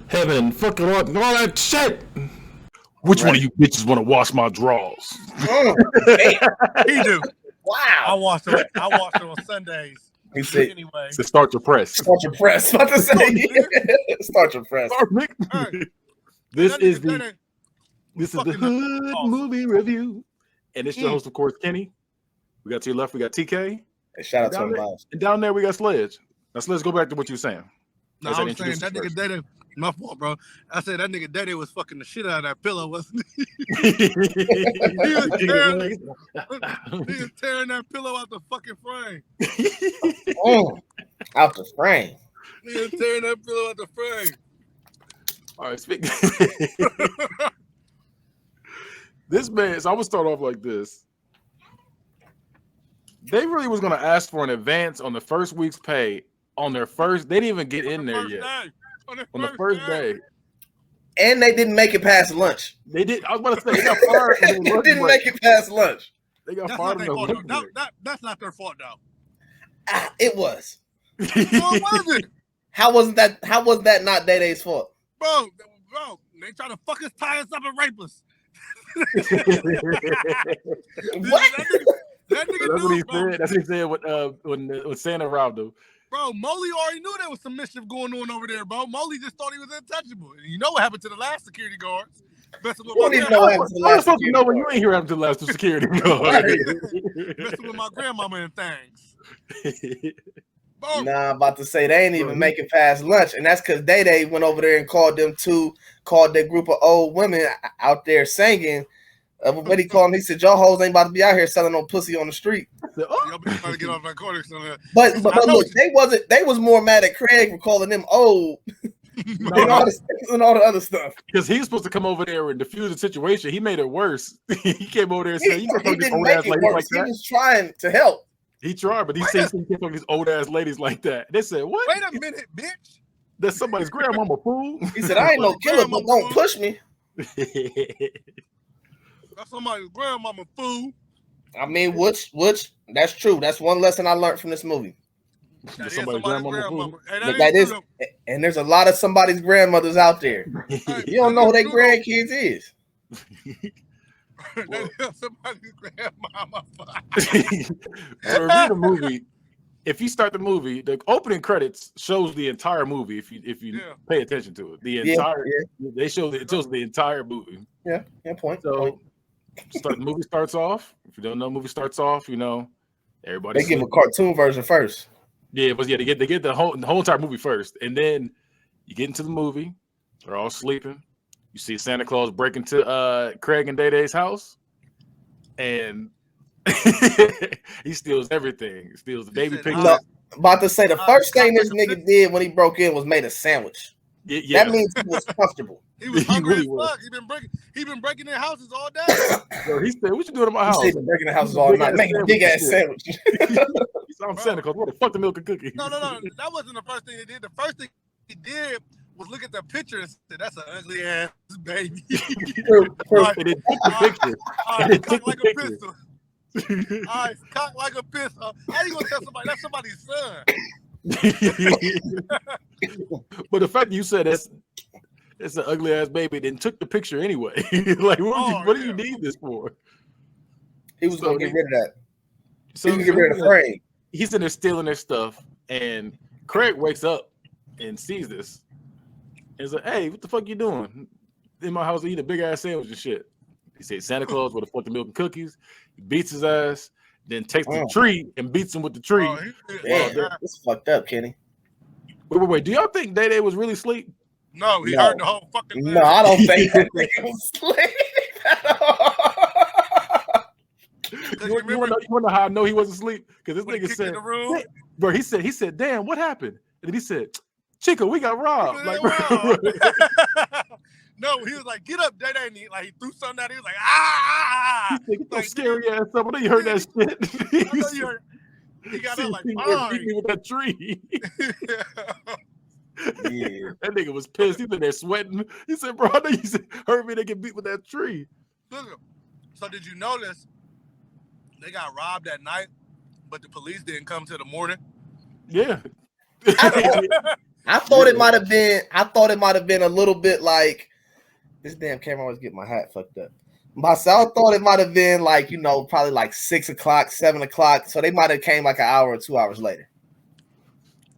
Heaven and fucking all that shit. Which one of you bitches want to wash my drawers? He do. Wow. I watched it on Sundays. He said, Anyway. So start your press. Start your press. About to say, start your press. Hey, This that is nigga the fucking Hood awesome. Movie Review. And it's your host, of course, Kenny. We got to your left, we got TK. Hey, shout out to Down him, there, Miles. and down there we got Sledge. Now, Sledge, go back to what you were saying. No, I was saying that nigga Daddy. My fault, bro. I said that nigga Daddy was fucking the shit out of that pillow, wasn't he? He was tearing that pillow out the fucking frame. Out the frame. He was tearing that pillow out the frame. All right, speak. This man, so I'm gonna start off like this. They really was gonna ask for an advance on the first week's pay on their first. They didn't even get in there yet. On the first day. And they didn't make it past lunch. They did. I was about to say they got fired. They didn't make it past lunch. They got That's fired. not their fault, though. That's not their fault, though. It was. What was it? How was that not Day Day's fault? Bro, they try to fuck us, tie us up, and rape us. What? That nigga That's what he bro. said. That's what he said when Santa robbed him. Bro, Molly already knew there was some mischief going on over there, bro. Molly just thought he was untouchable. And you know what happened to the last security guards? Messing with my I was supposed to know when you ain't here after the last security guard. Messing with my grandmama and things. Nah, I'm about to say they ain't even make it past lunch, and that's because Day went over there and called their group of old women out there singing. What he called them? He said, "Y'all hoes ain't about to be out here selling no pussy on the street." Y'all be trying to get off that corner. But look, they was more mad at Craig for calling them old and all the other stuff. Because he was supposed to come over there and diffuse the situation. He made it worse. He came over there and said, He didn't make it worse. He was trying to help. He tried, but he said he can't fuck these old ass ladies like that. They said, "What? Wait a minute, bitch! That's somebody's grandmama, fool." He said, "I ain't no killer, but don't push me." That's somebody's grandmama, fool. I mean, which that's true. That's one lesson I learned from this movie. That somebody's grandmama. And there's a lot of somebody's grandmothers out there. You don't know who their grandkids is. Somebody's grandmama. To review the movie, if you start the movie, the opening credits shows the entire movie. If you pay attention to it, it shows the entire movie. Yeah, point. So, the movie starts off. If you don't know, the movie starts off. You know, everybody. They give a cartoon version first. Yeah, but they get the whole entire movie first, and then you get into the movie. They're all sleeping. You see Santa Claus break into Craig and Day Day's house, and he steals everything. He steals the baby pictures. No, about to say the first thing this nigga did when he broke in was made a sandwich. Yeah. That means he was comfortable. He was hungry as fuck. He been breaking their houses all day. Bro, he said, "What you doing in my house?" He been breaking the houses all night, making a big ass sandwich. I'm Santa Claus. What the fuck the milk and cookies? No. That wasn't the first thing he did. The first thing he did was look at the picture and say, "That's an ugly ass baby." And it took the picture. And it took the picture. Cocked like a pistol. How you gonna tell somebody that's somebody's son? But the fact that you said it's an ugly ass baby, then took the picture anyway. Like, what do you need this for? He was gonna get rid of that. So he was gonna get rid of the frame. He's in there stealing their stuff, and Craig wakes up and sees this. And he's like, "Hey, what the fuck you doing in my house eating a big ass sandwich and shit?" He said, "Santa Claus would have fucked the milk and cookies." He beats his ass, then takes the tree and beats him with the tree. It's fucked up, Kenny. Wait. Do y'all think Day Day was really asleep? No, he heard the whole fucking thing. No, I don't think that nigga was asleep. You want to know how I know he wasn't asleep? Because this nigga said, bro, he said, "Damn, what happened?" And he said, "Chico, we got robbed." Like, no, he was like, "Get up, Day Day." And he threw something at him. He was like, "Ah!" He said, "Get scary ass up." I know you heard that shit. I know you heard. He got up like, "Fine." With that tree. Yeah. That nigga was pissed. He's in there sweating. He said, "Bro, I know you heard me. They get beat with that tree." Look, so did you notice they got robbed that night, but the police didn't come till the morning. Yeah. I thought it might have been. I thought it might have been a little bit like this. Damn camera always get my hat fucked up. Myself thought it might have been like probably like 6 o'clock, 7 o'clock. So they might have came like an hour or 2 hours later.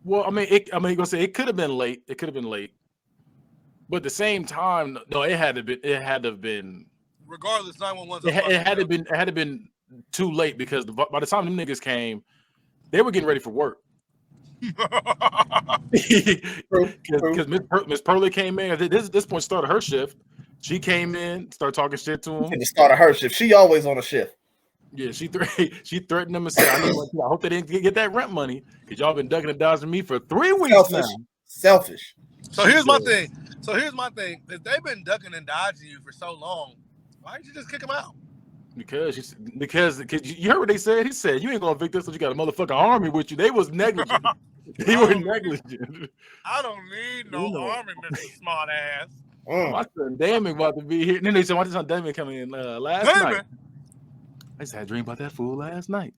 Well, you're gonna say it could have been late. It could have been late, but at the same time, no, it had to have been. Regardless, 911. It had to have been too late because by the time them niggas came, they were getting ready for work. Because Miss Pearly came in. At this point, started her shift. She came in, started talking shit to him. She started her shift. She always on a shift. Yeah, she threatened them and said, I hope they didn't get that rent money because y'all been ducking and dodging me for 3 weeks now. Selfish. So here's my thing. If they've been ducking and dodging you for so long, why didn't you just kick them out? Because you heard what they said. He said, you ain't gonna evict us until you got a motherfucking army with you. They was negligent. They were negligent. I don't need no army, Mr. Smart Ass. My son Damon about to be here. And then they said, why did son Damon come in last night? I just had a dream about that fool last night.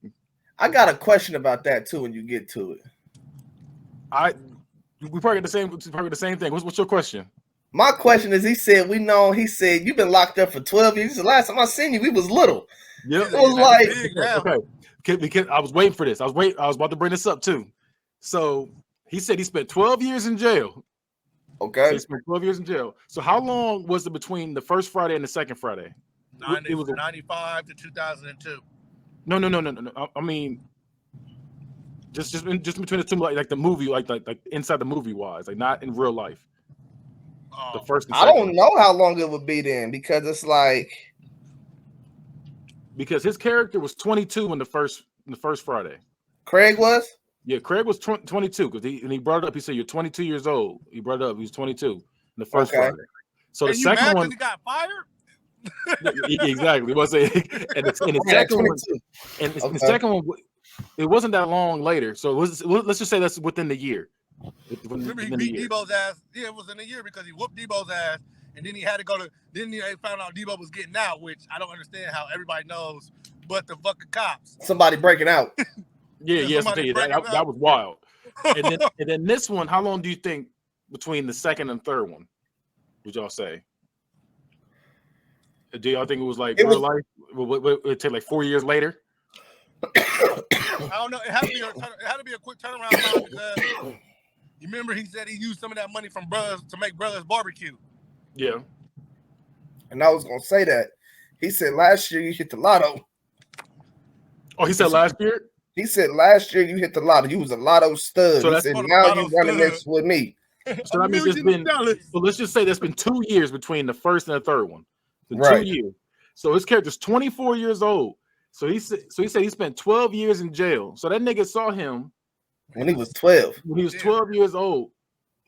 I got a question about that too when you get to it. We probably get the same thing. What's your question? My question is, he said you've been locked up for 12 years. The last time I seen you, we was little. Yep. It was okay. Because I was waiting for this. I was about to bring this up too. So he said he spent 12 years in jail. Okay. So he spent 12 years in jail. So how long was it between the first Friday and the second Friday? It was 95 to 2002. No. I mean, just between the two, like the movie, like inside the movie wise, like not in real life. The first. And I don't know how long it would be then because it's like because his character was 22 in the first Friday. Craig was. Yeah, Craig was 22 because he brought it up. He said, "You're 22 years old." He brought it up. He was 22 in the first Friday. So and the second one, he got fired. Exactly. And the second one, it wasn't that long later. So let's just say that's within the year. Remember, he beat Debo's ass. Yeah, it was in a year because he whooped Debo's ass, and then he had to go to. Then they found out Debo was getting out, which I don't understand how everybody knows, but the fucking cops. Somebody breaking out. Yeah, that was wild. And then this one, how long do you think between the second and third one? Would y'all say? Do y'all think it was like real life? Would it take like 4 years later? I don't know. It had to be a quick turnaround time because you remember he said he used some of that money from Brothers to make Brothers Barbecue. Yeah. And I was gonna say that. He said last year you hit the lotto. Oh, he said last year? He said last year you hit the lotto. You was a lotto stud. So he said now you running this with me. So that means let's just say there's been 2 years between the first and the third one. So right. 2 years. So his character's 24 years old. So he said he spent 12 years in jail. So that nigga saw him when he was 12. When he was 12 years old.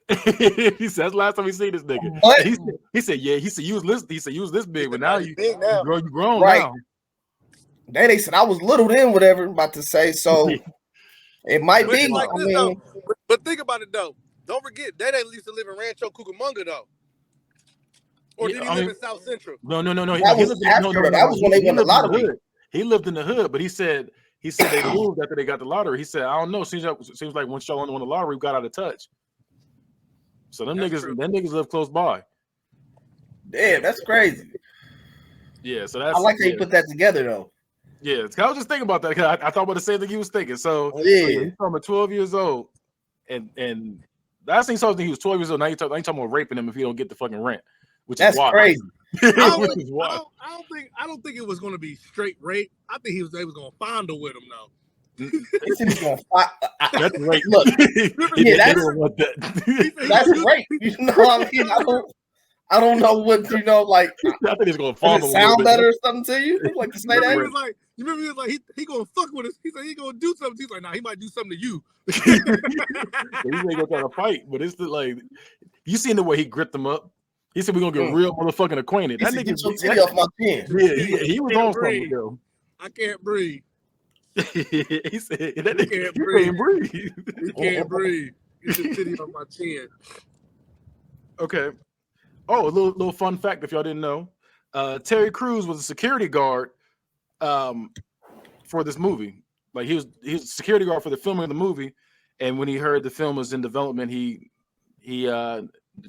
He said that's the last time he seen this nigga. He said you was this big, but now you grown right. now. They said I was little then, whatever I'm about to say. So it might be. Like this, but think about it though. Don't forget, they used to live in Rancho Cucamonga though. Or did he live in South Central? No. That was when they won the lottery. He lived in the hood, but he said they moved after they got the lottery. He said, I don't know. Seems like when Charlotte won the lottery, we got out of touch. So them niggas live close by. Damn, that's crazy. Yeah, so that's I like how you put that together though. Yeah, I was just thinking about that because I thought about the same thing he was thinking. So he's talking 12 years old, and last thing he saw was he was 12 years old. Now you talking about raping him if he don't get the fucking rent, which is wild. Crazy. I don't think it was going to be straight rape. I think they was going to fondle with him though. That's rape. Look, that's rape. You know what I mean? I don't know what like. I think he's going to fondle. Sound better or something to you? Like to say that? He was like, he going to fuck with us. He said he going to do something. He's like, nah, he might do something to you. He ain't going to try to fight, but it's like you seen the way he gripped them up. He said we're gonna get real motherfucking acquainted. That nigga get your off my chin. Yeah, he was on something though. I can't breathe. He said that nigga can't breathe. He can't breathe. Get your titty off my chin. Okay. Oh, a little fun fact if y'all didn't know. Terry Crews was a security guard for this movie. Like he was a security guard for the filming of the movie, and when he heard the film was in development, he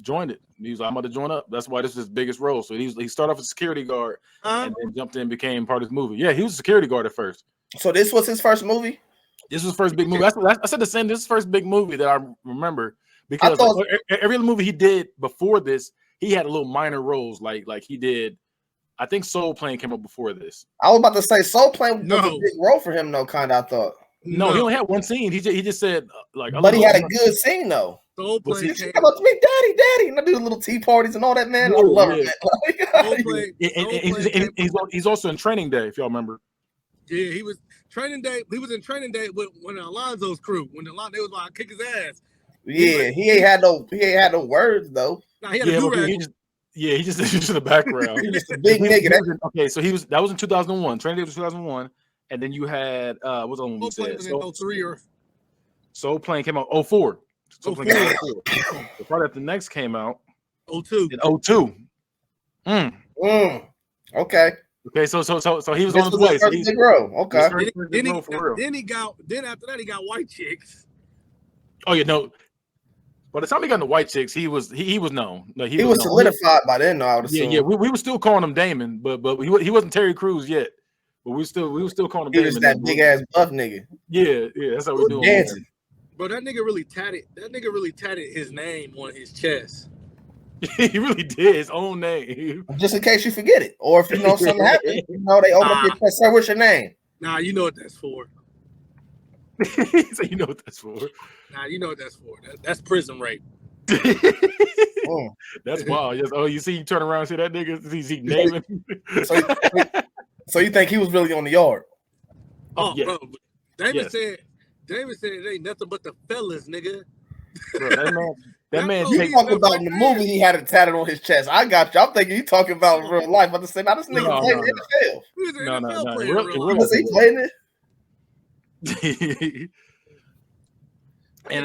joined it. He was like, I'm about to join up. That's why this is his biggest role. So he started off as a security guard and then jumped in and became part of the movie. Yeah, he was a security guard at first. So this was his first movie? This was his first big movie. I said the same. This is his first big movie that I remember because every other movie he did before this, he had a little minor roles. Like he did, I think Soul Plane came up before this. I was about to say Soul Plane was a big role for him though, kind of, I thought. No, he only had one scene. He just said like, but he had a good scene though. Soul Plane come up to me, daddy, and I do little tea parties and all that, man. I love it. He's also in Training Day, if y'all remember. Yeah, he was Training Day. He was in Training Day with Alonzo's crew when they was like kick his ass. Yeah, he ain't had no words though. Nah, he had a he just in the background. He just a big nigga. Okay, so that was in 2001. Training Day was 2001, and then you had what's the one we said? Soul Plane came out 04. Soul Plane came out 04. The part that the next came out 02. In 02. Okay. Okay, so he was on his way. So big row. Okay. Then after that he got White Chicks. Oh yeah, no. By the time he got into White Chicks, he was known. Like he was solidified by then, though, I would assume. Yeah. We were still calling him Damon, but he wasn't Terry Crews yet. But we were still calling him Damon. He was that big ass buff nigga. Yeah, that's how we're doing. Dancing. Bro, that nigga really tatted his name on his chest. He really did his own name. Just in case you forget it. Or if you know something happened, they open up your chest. Sir, what's your name? Nah, you know what that's for. So you know what that's for. Nah, you know what that's for. That's prison rape. That's wild. Yes. Oh, you see, you turn around and see that nigga. He naming. So you think he was really on the yard? Oh, yeah. Bro. David said it ain't nothing but the fellas, nigga. Bro, that man. You talking about in the movie? He had it tatted on his chest. I got you. I'm thinking you talking about in real life. But the same, now this nigga playing NFL. No. Was he playing it? And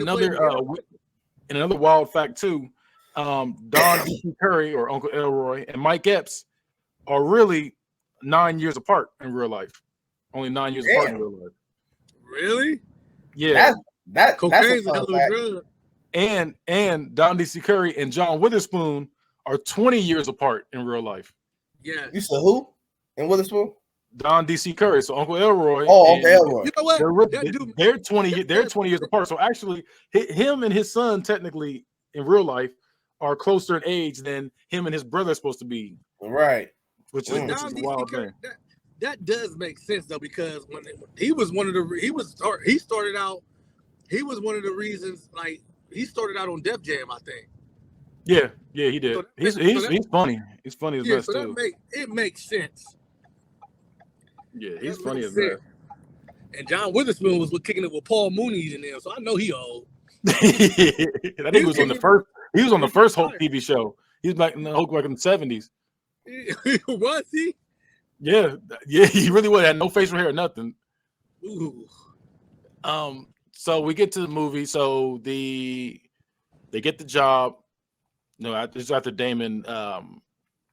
another wild fact too, Don D.C. Curry or Uncle Elroy and Mike Epps are really 9 years apart in real life. Only 9 years apart in real life. Really? Yeah. That's cocaine's a hell of a drug. And Don D.C. Curry and John Witherspoon are 20 years apart in real life. Yeah. You said who? And Witherspoon? Don D.C. Curry, so Uncle Elroy. Oh, Uncle Elroy. You know what? They're 20 years apart. So actually, him and his son, technically in real life, are closer in age than him and his brother are supposed to be. Right. Which is a wild thing. That does make sense though, because when he was one of the he was one of the reasons, like he started out on Def Jam, I think. Yeah, he did. So he's funny. He's funny as best too. It makes sense. Yeah, he's funny as that. And John Witherspoon was kicking it with Paul Mooney in there, so I know he old. I think he was on the first. He was on the first Hulk TV show. He was back in the Hulk back in the 70s. Was he? Yeah, he really was. Had no facial hair, nothing. Ooh. So we get to the movie. So they get the job. No, it's after Damon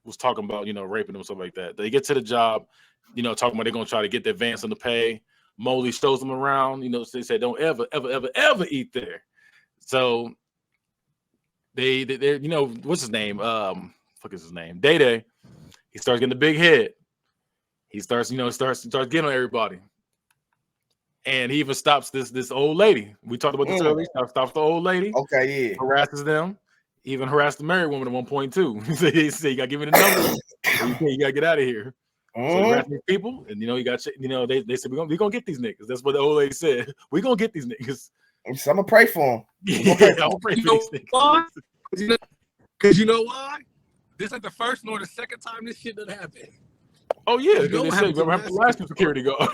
was talking about raping them or something like that. They get to the job. Talking about they're gonna try to get the advance on the pay. Molly shows them around. So they say don't ever eat there. So they what's his name? Fuck is his name? Day. He starts getting the big head. He starts getting on everybody. And he even stops this old lady. We talked about this earlier. Stops the old lady. Okay, yeah. Harasses them. Even harassed the married woman at one point too. He said, "You gotta give me the number. You gotta get out of here." So he harassed these people, and you got they said we gonna get these niggas. That's what the old lady said. We gonna get these niggas. I'm gonna pray for them. I'm gonna pray for these niggas. Why? Because you know why? This ain't the first nor the second time this shit done happened. Oh yeah, they said what happened to the last security guard.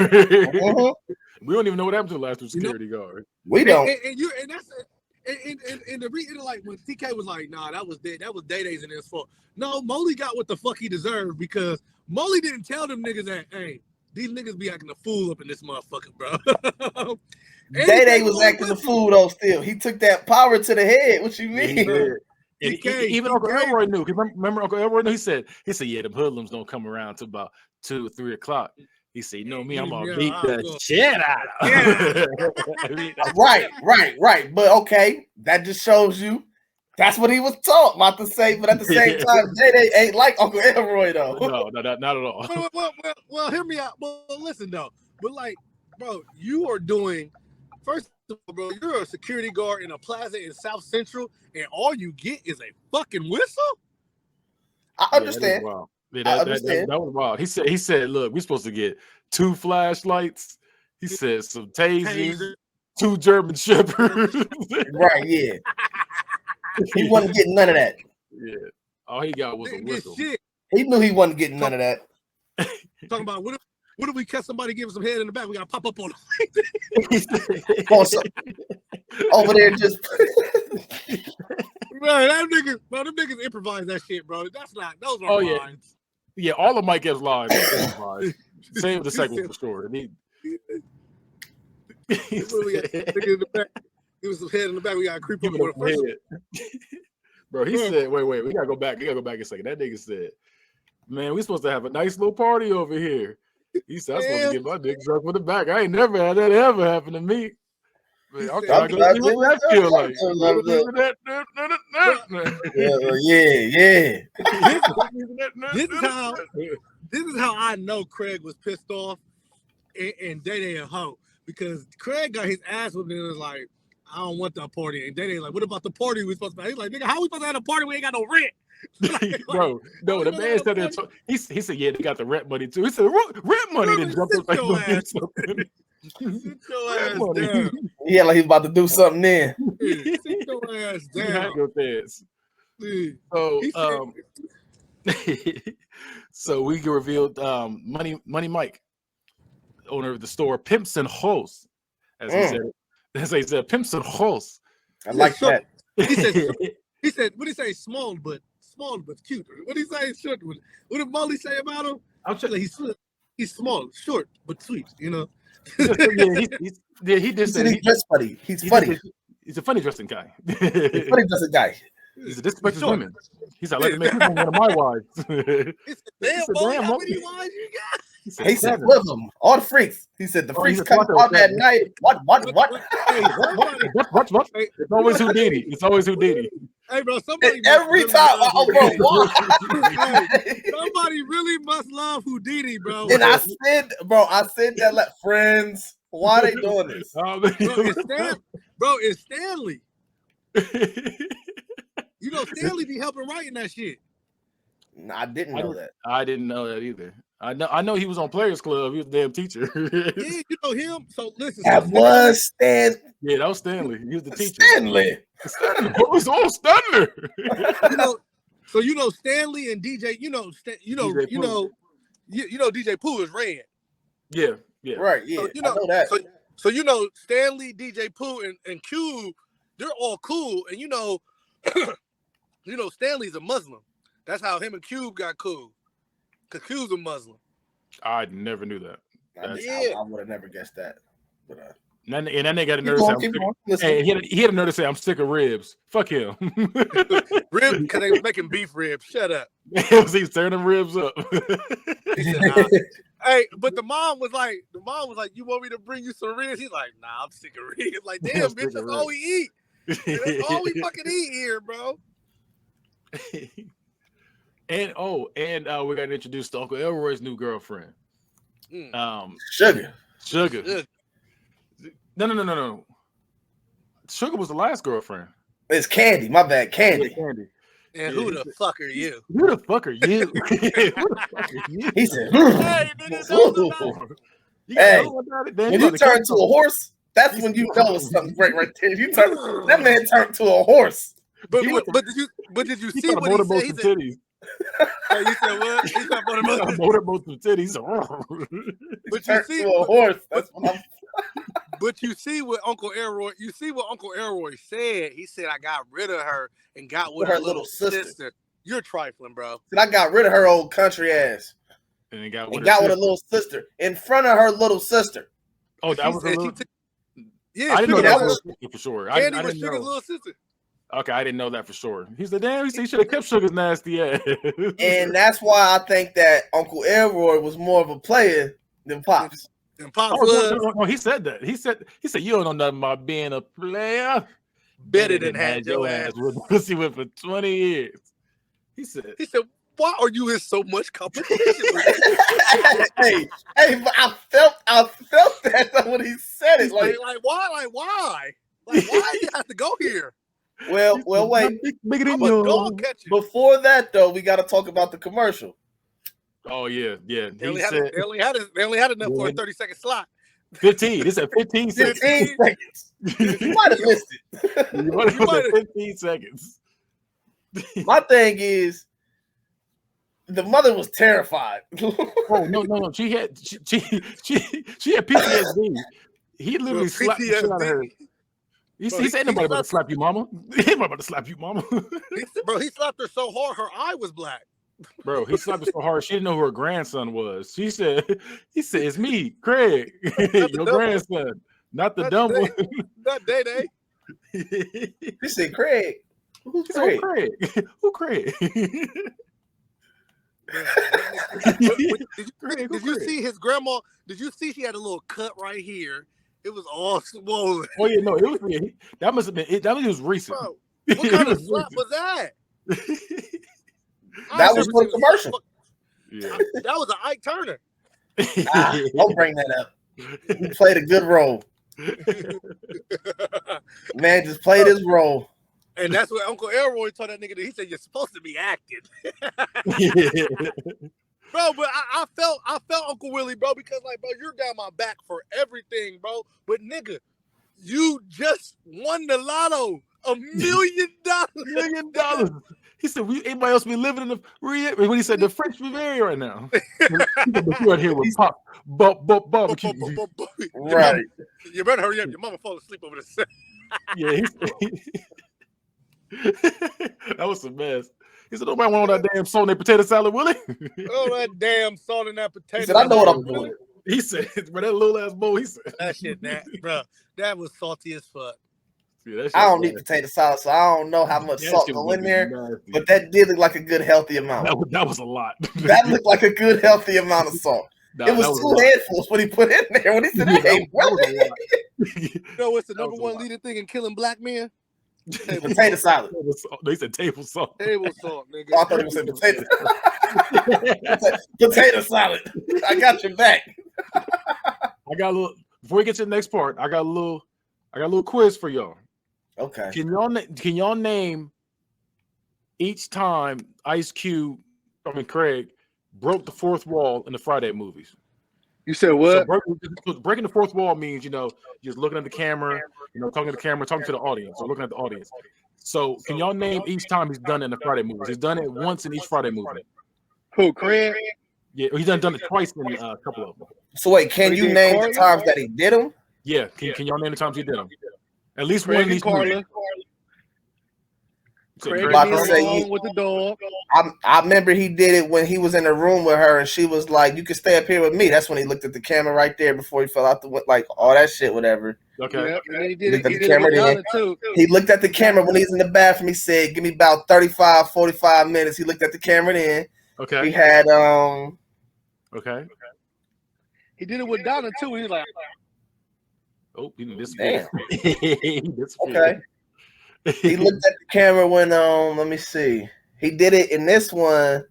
We don't even know what happened to the last security guard. We don't. And that's and the reason, like when TK was like, "Nah, that was Day-Day's in his fault." No, Molly got what the fuck he deserved, because Molly didn't tell them niggas that, hey, these niggas be acting a fool up in this motherfucker, bro. Day-Day was acting a fool though. Still, he took that power to the head. What you mean? Even Uncle Elroy knew. Remember Uncle Elroy knew. He said, yeah, the hoodlums don't come around till about 2 or 3 o'clock. He said, "You know me, I'm Yeah, gonna beat I'm the gonna- shit out of him." Right. But okay, that just shows you that's what he was taught about to say. But at the same time, Day ain't like Uncle Elroy though. No, not at all. Well, hear me out. Well, listen though. But like, bro, you are doing. First of all, bro, you're a security guard in a plaza in South Central, and all you get is a fucking whistle. I understand. I understand. That was wild. He said, look, we're supposed to get 2 flashlights. He said some tasers, 2 German shepherds. Right, yeah. He wasn't getting none of that. Yeah. All he got was a whistle. Shit. He knew he wasn't getting none of that. Talking about what if we catch somebody giving some head in the back? We gotta pop up on them. Over there just Bro, them niggas improvise that shit, bro. That's not those are lines. Yeah, all of Mike has lines. Same with the second one for sure. Give us some head in the back. We gotta creep up with a first. Bro, he said, wait, we gotta go back. We gotta go back a second. That nigga said, man, we supposed to have a nice little party over here. He said, I'm supposed to get my dick drunk with the back. I ain't never had that ever happen to me. Man, I'm trying to see what that feel like. This is how I know Craig was pissed off and Day and Ho, because Craig got his ass whipped and was like, I don't want that party. And Day like, what about the party we supposed to have? He's like, nigga, how we supposed to have a party? We ain't got no rent. Bro, no, the man said that. He said, yeah, they got the rent money too. He said, rent money didn't jump up like Sit your ass down. Yeah, like he's about to do something then. Sit your ass down. So we revealed Money Mike, owner of the store Pimps and Hoes, as he said. As he said, Pimps and Hoes. I like that. He said, what did he say? Small but cute. What did he say? Short. What did Molly say about him? He's small, short, but sweet. You know. He did say he's dressed funny. He's funny. He's a funny dressing guy. He's a funny dressing guy. He's a disrespectful women. He's like, to make him one of my wives. Damn, how many wives you got? He said, "Flip them, all the freaks." He said, "The freaks come out that night." What? It's always Houdini. It's always Houdini. Hey, bro, somebody every time. Oh, bro, somebody really must love Houdini, bro. And I said that, like, friends, why are they doing this? It's Stanley. You know, Stanley be helping writing that shit. I didn't know that. I didn't know that either. I know he was on Players Club. He was a damn teacher. Yeah, you know him. So listen. That was Stan. Yeah, that was Stanley. He was the teacher. Stanley. What was on Stanley? So Stanley and DJ. You know DJ Pooh is Red. Yeah. Right. Yeah. So, I know that. So Stanley, DJ Pooh, and Cube, they're all cool, and Stanley's a Muslim. That's how him and Cube got cool. Cause Cube's a Muslim. I never knew that. I would have never guessed that. But, and that nigga got a nerve say, he had a nerve to say, I'm sick of ribs. Fuck him. Ribs, because they was making beef ribs. Shut up. He's tearing them ribs up. He said, nah. Hey, but the mom was like, you want me to bring you some ribs? He's like, nah, I'm sick of ribs. Like, damn, bitch, that's all we eat. That's all we fucking eat here, bro. And we got introduced to Uncle Elroy's new girlfriend. Sugar. No. Sugar was the last girlfriend. It's Candy. My bad, Candy. Candy. And who the fuck are you? Who the fuck are you? He said, hey, when you turn to a horse, that's when you know it's something great right there. That man turned to a horse. But did you see what he said? Hey, you said what? He said motorboat some titties. But you see a horse. That's what I'm. But you see what Uncle Elroy. You see what Uncle Elroy said. He said, "I got rid of her and got with her little sister." You're trifling, bro. And I got rid of her old country ass and got with a little sister in front of her little sister. Oh, that was her little. Yeah, I didn't know that was for sure. Candy was Sugar's little sister. Okay, I didn't know that for sure. He said, damn, he should have kept Sugar's nasty ass. And that's why I think that Uncle Elroy was more of a player Them pops. Them pops no, he said that. He said you don't know nothing about being a player. better than had your ass with pussy with for 20 years. He said, why are you in so much competition? hey, but I felt that when he said it. Like why? Like, why do you have to go here? Well, wait. Bigger than I'm a dog catcher. Before that, though, we got to talk about the commercial. Oh yeah. They only had enough for a 30-second slot. 15. They said 15 seconds. 15 seconds. You might have missed it. You might have 15 seconds. My thing is, the mother was terrified. Oh no! She had PTSD. He literally slapped the shit out of her. He said, "Ain't nobody about to slap you, mama. Ain't nobody about to slap you, mama." He slapped her so hard her eye was black. Bro, he slapped her so hard she didn't know who her grandson was. He said, "It's me, Craig, your grandson, not the dumb one, not Day." He said, "Craig, who's Craig? Who Craig?" Did you see his grandma? Did you see she had a little cut right here? It was all swollen. Oh yeah, no, it was that must have been it. That was recent. Bro, what kind of slap was that? That was for the commercial. Yeah. That was an Ike Turner. Don't bring that up. He played a good role. Man, just played his role. And that's what Uncle Elroy told that nigga. He said, "You're supposed to be acting." Bro, but I felt Uncle Willie, bro, because like, bro, you're down my back for everything, bro. But nigga, you just won the lotto, $1 million. $1 million. He said, anybody else be living in the when he said the French Riviera right now. You out here with pop barbecue. Right. You better hurry up. Your mama fall asleep over the set. Yeah, that was some mess. He said, "Nobody want all that damn salt in their potato salad, Willie." Oh, that damn salt in that potato. He said, "I know what I'm doing." He said, "But that little ass bowl." He said, "That shit, bro, that was salty as fuck." Yeah, I don't eat potato salad, so I don't know how much salt go in there. Nasty. But that did look like a good, healthy amount. That was a lot. That looked like a good, healthy amount of salt. It was 2 handfuls what he put in there. When he said, "Hey, you know what's the number one leading thing in killing black men?" Potato salad. They said table salt. Table salt, nigga. Oh, I thought he said potato. Potato salad. I got your back. I got a little. Before we get to the next part, I got a little quiz for y'all. Okay. Can y'all name each time Craig broke the fourth wall in the Friday movies? You said what? So breaking the fourth wall means, just looking at the camera, talking to the camera, talking to the audience, or looking at the audience. So can y'all name each time he's done it in the Friday movies? He's done it once in each Friday movie. Who, Craig? Yeah, he's done it twice in a couple of them. So wait, can you name the times that he did them? Yeah, can y'all name the times he did them? At least Craig one of these movies. Craig with the dog. I remember he did it when he was in the room with her, and she was like, "You can stay up here with me." That's when he looked at the camera right there before he fell out all that shit, whatever. Okay. Yep, and he did it too. He looked at the camera when he's in the bathroom. He said, "Give me about 35, 45 minutes." He looked at the camera then. Okay. He had Okay. He did it with Donna too. He was like, "Oh, he disappeared." Okay. He looked at the camera when let me see. He did it in this one.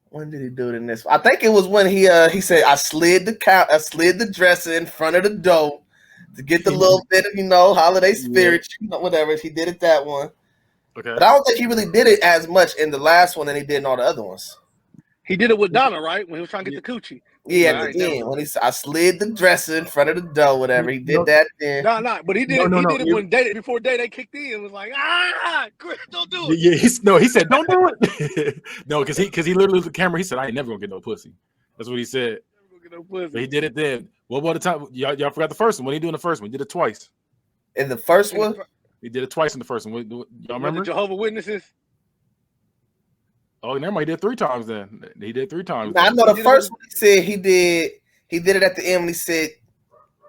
When did he do it in this one? I think it was when he said, I slid the dresser in front of the door to get the little bit of holiday spirit, whatever. He did it that one. Okay. But I don't think he really did it as much in the last one than he did in all the other ones. He did it with Donna, right? When he was trying to get the coochie. Yeah, at the end when I slid the dresser in front of the door, whatever. He did that then. No, but he did it when before Day kicked in. It was like, Chris, don't do it. Yeah, he said, "Don't do it." No, because he literally looked at the camera. He said, "I ain't never gonna get no pussy." That's what he said. But he did it then. What about the time? Y'all forgot the first one. When he doing the first one? He did it twice. In the first one? He did it twice in the first one. Y'all remember? The Jehovah's Witnesses? Oh, never mind. He did 3 times then. He did 3 times. Now, I know the first one he said he did it at the end when he said,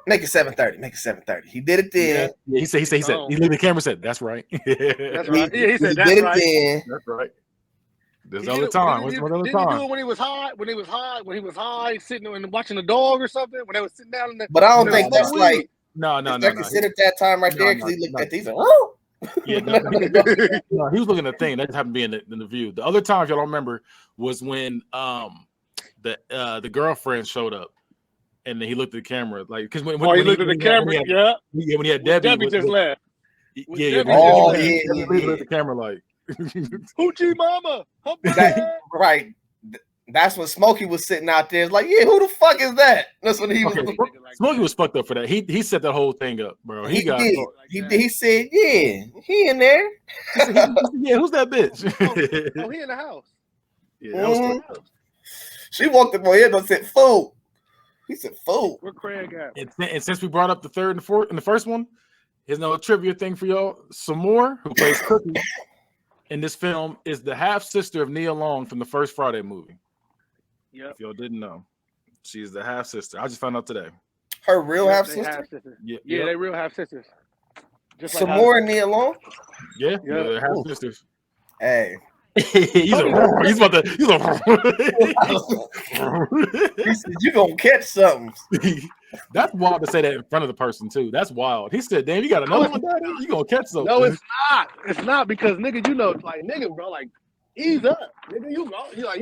"Make it 7:30. Make it 7:30." He did it then. Yeah, he said. He looked at the camera and said, "That's right." That's right. Yeah, he said, "That's right." That's right. This other time. What's another Didn't he do time? it when he was high? When he was high, sitting and watching the dog or something? When they was sitting down in the. But I don't when they think was that's smoking weed? like. No. Is that considered that time right there? Because he looked at these. Like, oh. Yeah, no, he was looking at the thing. That just happened to be in the view. The other time, if y'all don't remember, was when the girlfriend showed up, and then he looked at the camera, like because when he looked at the camera, when he had Debbie just left. Yeah, Debbie he looked at the camera like Hoochie Mama, right. That's when Smokey was sitting out there. It's like, yeah, who the fuck is that? That's when he was. Smokey was fucked up for that. He set that whole thing up, bro. He got did. He said, yeah, he in there. Yeah, who's that bitch? Oh, he in the house. Yeah, that was she walked up on him and said, food. He said, food. Where Craig at? And since we brought up the third and fourth in the first one, here's another trivia thing for y'all. Samore, who plays Cookie in this film, is the half sister of Nia Long from the first Friday movie. Yep. If y'all didn't know, she's the half sister. I just found out today. Her real half sister? Yeah, they real half sisters. Samore and Nia Long? Yeah, they're half sisters. Hey. he's about to. He said, you gonna catch something. That's wild to say that in front of the person too. That's wild. He said, "Damn, you got another one, Daddy? You gonna catch something?" No, it's not. It's not because nigga, nigga, bro, like ease up, nigga. You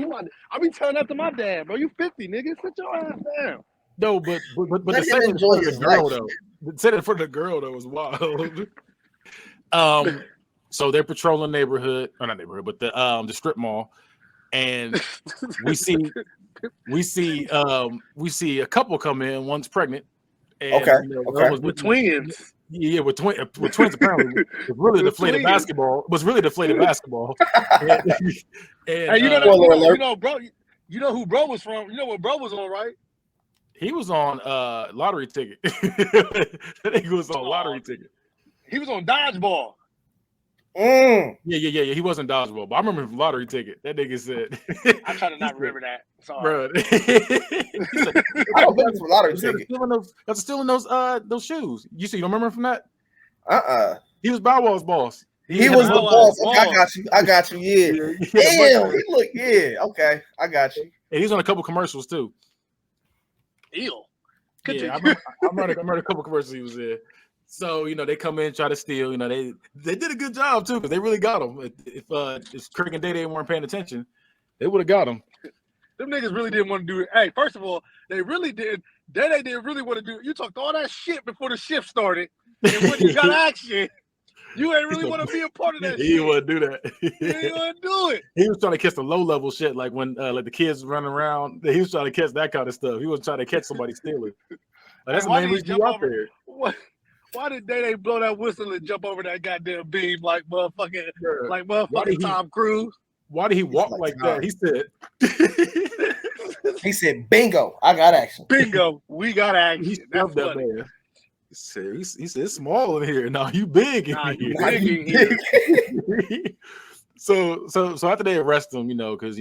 know, I be turning up to my dad, bro. You 50, nigga. Sit your ass down. No, but to say that in front of the girl though, say that in front of the girl though was wild. So they're patrolling not neighborhood, but the strip mall, and we see a couple come in. One's pregnant. And, okay. With twins. Yeah, with twins apparently was really deflated basketball. And you know who bro was from? You know what bro was on, right? He was on lottery ticket. That nigga was on lottery ticket. He was on dodgeball. Yeah. He wasn't dodgeball, but I remember him lottery ticket. That nigga said. I try to not remember that. Sorry, bro. I don't remember from lottery ticket. That's stealing those shoes. You don't remember from that? He was Bow Wow's boss. He was the boss. Okay, I got you. Yeah. Damn. He looked. Yeah. Okay. I got you. And he's on a couple commercials too. Ew. Yeah, I remember a couple commercials he was in. So they come in, try to steal. They did a good job too because they really got him. If Craig and Day weren't paying attention, they would have got him. Them niggas really didn't want to do it. Hey, first of all, they really did. Day didn't really want to do it. You talked all that shit before the shift started, and when you got action, you ain't really want to be a part of that. He didn't want to do that. He didn't want to do it. He was trying to catch the low level shit, like when like the kids running around. He was trying to catch that kind of stuff. He was trying to catch somebody stealing. That's the main reason you out there. Why did they blow that whistle and jump over that goddamn beam like motherfucking Tom Cruise? Why did he walk like that? He said, "Bingo, I got action." Bingo, we got action. He That's that man. He said, "It's small in here. Now you big in here." So after they arrest him, because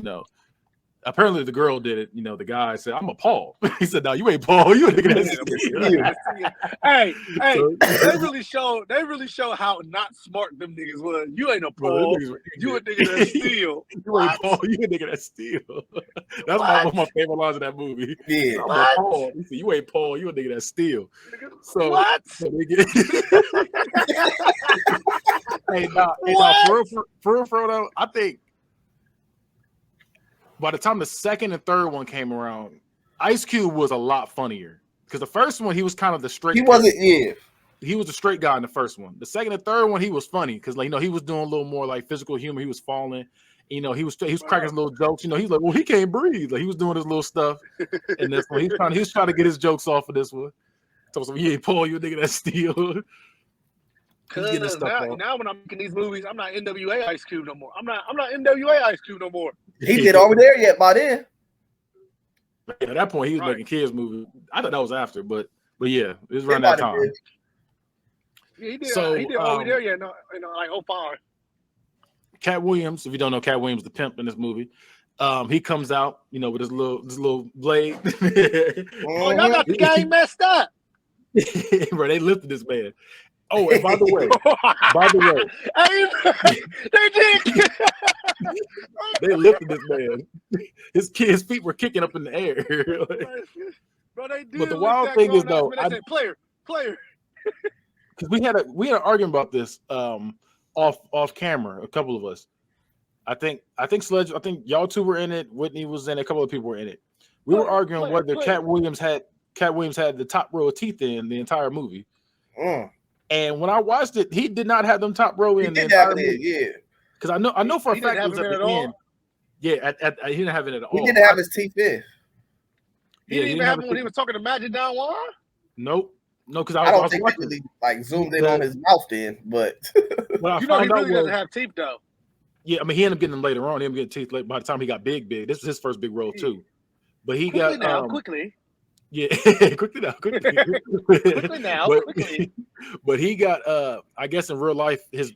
apparently the girl did it. The guy said, "I'm a Paul." He said, "No, you ain't Paul. You a nigga that's Hey, they really show how not smart them niggas was. You ain't a Paul. You a nigga that steal. You ain't Paul. You a nigga that steal. That's one of my favorite lines of that movie. Yeah. I'm a Paul. He said, "You ain't Paul. You a nigga that steal." So what? So they get for real though, I think. By the time the second and third one came around, Ice Cube was a lot funnier because the first one he was kind of the straight. He wasn't. Yeah, he was a straight guy in the first one. The second and third one he was funny because he was doing a little more like physical humor. He was falling. He was cracking his little jokes. He was like, well, he can't breathe. Like he was doing his little stuff. And this one, he was trying to get his jokes off of this one. So yeah, Paul, you a nigga that steal. Cause now when I'm making these movies, I'm not NWA Ice Cube no more. I'm not NWA Ice Cube no more. He did over there yet by then. At that point, he was making kids movies. I thought that was after, but yeah, it was around that time. Yeah, he did. He did over there yet, like 05. Cat Williams, if you don't know, Cat Williams, the pimp in this movie. He comes out, with his little blade. Oh, y'all got the game messed up. Bro, they lifted this man. Oh, and by the way, Hey, they did. they lifted this man. His feet were kicking up in the air. Bro, they did. But the wild thing is though, they said, player. Because we had an argument about this off camera, a couple of us. I think Sledge, I think y'all two were in it. Whitney was in it. A couple of people were in it. We were arguing whether Cat Williams had the top row of teeth in the entire movie. And when I watched it, he did not have them top row in the entire movie. Yeah. Because I know for a fact it was at the end. Yeah, he didn't have it at all. He didn't have his teeth in. He didn't even have it when he was talking to Magic Don Juan? Nope. No, because I don't think they really like zoomed in on his mouth then, but you know he really doesn't have teeth though. Yeah, I mean he ended up getting them later on. He ended up getting teeth by the time he got big. This was his first big role too. But he quickly. Yeah, quickly now. Quickly. But he got I guess in real life his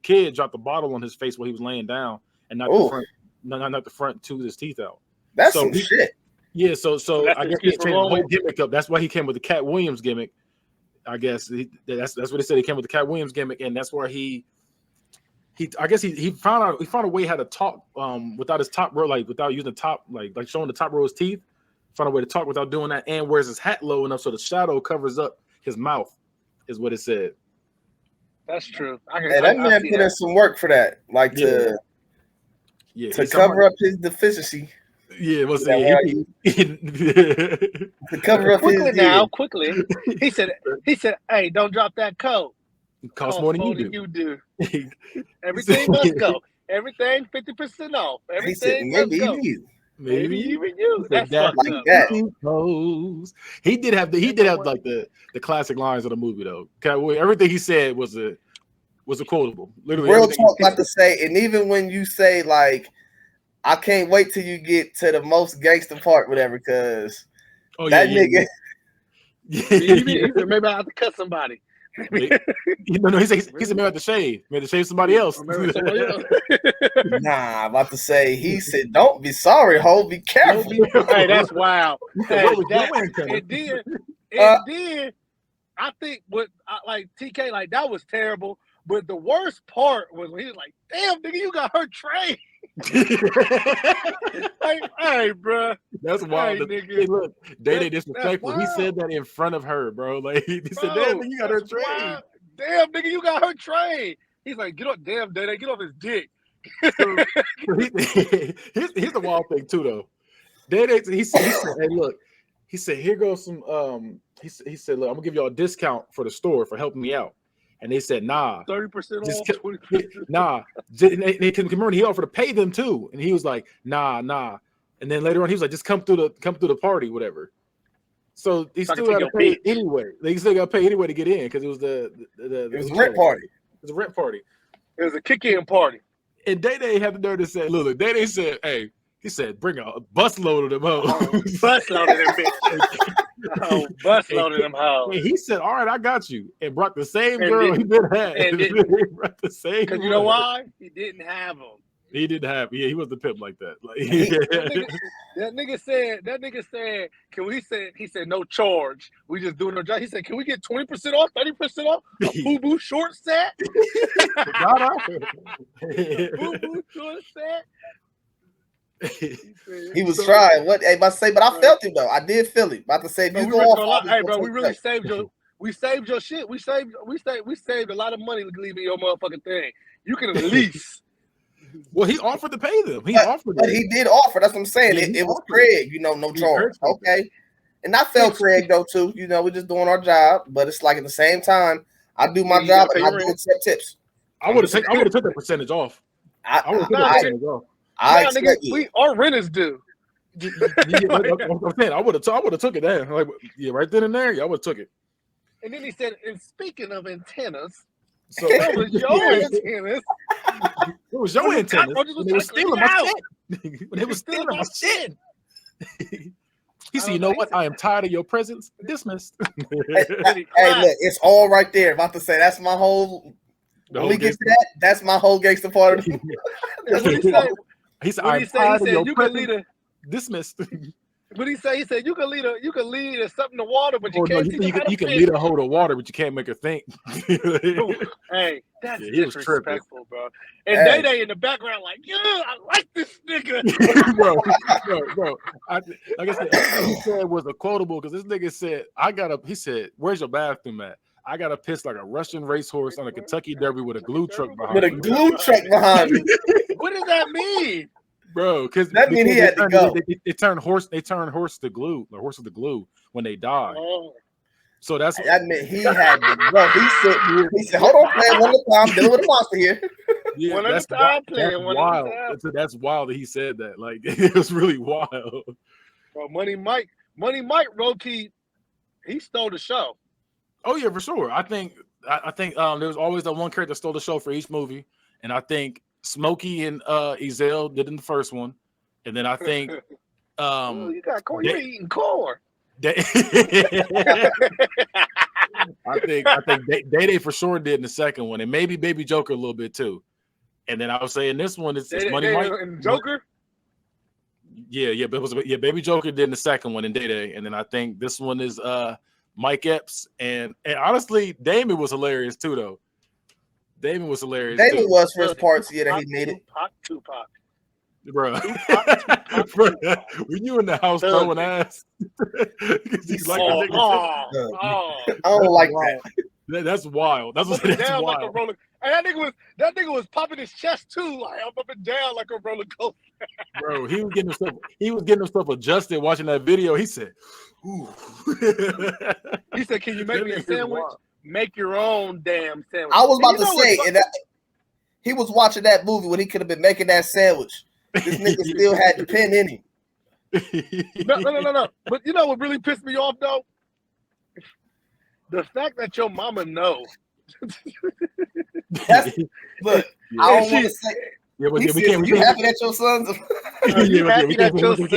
kid dropped a bottle on his face while he was laying down and not the front tooth his teeth out. That's some shit. Yeah, so I guess he changed the whole gimmick up. That's why he came with the Cat Williams gimmick. I guess that's what he said. He came with the Cat Williams gimmick, and that's where he found a way how to talk without his top row, like without using the top, like showing the top row of his teeth. Found a way to talk without doing that, and wears his hat low enough so the shadow covers up his mouth, is what it said. That's true. That man put in some work for that, like to cover up his deficiency. Yeah, what's to cover up quickly his now, quickly. He said, "Hey, don't drop that coat. It costs more than you do. Everything must go. Everything 50% off. Everything must go. Maybe even you. That's like that. He did have like the classic lines of the movie though. Everything he said was a quotable. Literally, real talk. About to say, and even when you say like, I can't wait till you get to the most gangster part, whatever, because nigga. Maybe I have to cut somebody. No, he said maybe I have to shave. Maybe to shave somebody else. Nah, I'm about to say, he said, don't be sorry, ho, be careful. Hey, that's wild. It did. I think like TK, like that was terrible. But the worst part was when he was like, damn, nigga, you got her trained. Like, hey, bro. That's wild. Hey, look, Day disrespectful. He said that in front of her, bro. Like he said, damn, you got her trained. Damn, nigga, you got her trained. He's like, get off, damn, Day, get off his dick. Here's the wild thing too, though. Day, he said, hey, look, he said, here goes some. He said, look, I'm gonna give y'all a discount for the store for helping me out. And they said, nah. 30% off, 20%. Nah. They couldn't remember. He offered to pay them too. And he was like, nah. And then later on, he was like, just come through the party, whatever. So he still got to pay anyway. They still got to pay anyway to get in because it was it was a rent party. It was a rent party. It was a kick-in party. And Day had the nerve to say, look, Day said, hey, he said, bring a busload of them hoes. Busload of them bitches. Oh, busload of them hoes. And he said, all right, I got you. And brought the same girl he did have. He brought the same. Because you know why? He didn't have them. He didn't have. Yeah, he was the pimp like that. Like, that nigga said, can we say? He said no charge. We just doing our job. He said, can we get 20% off, 30% off a boo-boo short set? Boo-boo short set. He was trying. What? Hey, about to say, but I felt him though. I did feel him. About to say, if you go off, hey, bro, we really saved your. We saved your shit. We saved a lot of money leaving your motherfucking thing. You can at least. Well, he offered to pay them. He did offer. That's what I'm saying. It was Craig, no charge. Okay. And I felt Craig though too. We're just doing our job, but it's like at the same time, I do my job and I do accept tips. I would have took that percentage off. I would have took that percentage off. Our rent is due. I'm saying I would have took it there. Like, yeah, right then and there. Yeah, I would have took it. And then he said, and speaking of antennas, so that was your antennas. It was your antennas. When they were stealing my shit. When they were stealing my shit. He said, you know what? I am tired of your presence. Dismissed. Hey, look, it's all right there. About to say, that's my whole. When we get to that, that's my whole gangster part of the He said, I'm tired of your presence. Dismissed. What he say? He said you can lead something to water, but you can't teach you can lead a hoe to water, but you can't make her think. Hey, that's disrespectful, bro. And Day in the background, like, yeah, I like this nigga. bro. Like I said, everything he said was a quotable because this nigga said, he said, where's your bathroom at? I got to piss like a Russian racehorse on a Kentucky Derby with a glue truck behind me. With a glue truck behind me. What does that mean? Bro, because that means he had to go. They turn horse to glue, the horse to glue when they die. Oh. So that meant he had to go. He said, hold on, playing one at a time, dealing with a monster here. Yeah, one at a time, playing one wild. at a time. That's wild that he said that. Like it was really wild. Bro, Money Mike, low-key, he stole the show. Oh yeah, for sure. I think there was always that one character that stole the show for each movie, and I think Smokey and Ezell did in the first one, and then I think you got core. You're eating core. I think Day for sure did in the second one, and maybe Baby Joker a little bit too. And then I would say in this one it's Money Mike and Joker. Yeah, but Baby Joker did in the second one in Day, and then I think this one is Mike Epps, and honestly, Damon was hilarious too though. Damon was hilarious. Damon was first parts that he made it. Tupac. Bro, when you in the house throwing ass, I don't like that. That's wild. That's down wild. Like a roller. And that nigga was popping his chest too, like up and down like a roller coaster. Bro, he was getting himself adjusted watching that video. He said, "Ooh." He said, "Can you make me a sandwich? Make your own damn sandwich." I was about to say, he was watching that movie when he could have been making that sandwich. This nigga still had the pen in him. No. But you know what really pissed me off though? The fact that your mama knows. Look, I don't want to say. Yeah, but you happy that your sons? You happy that your sons?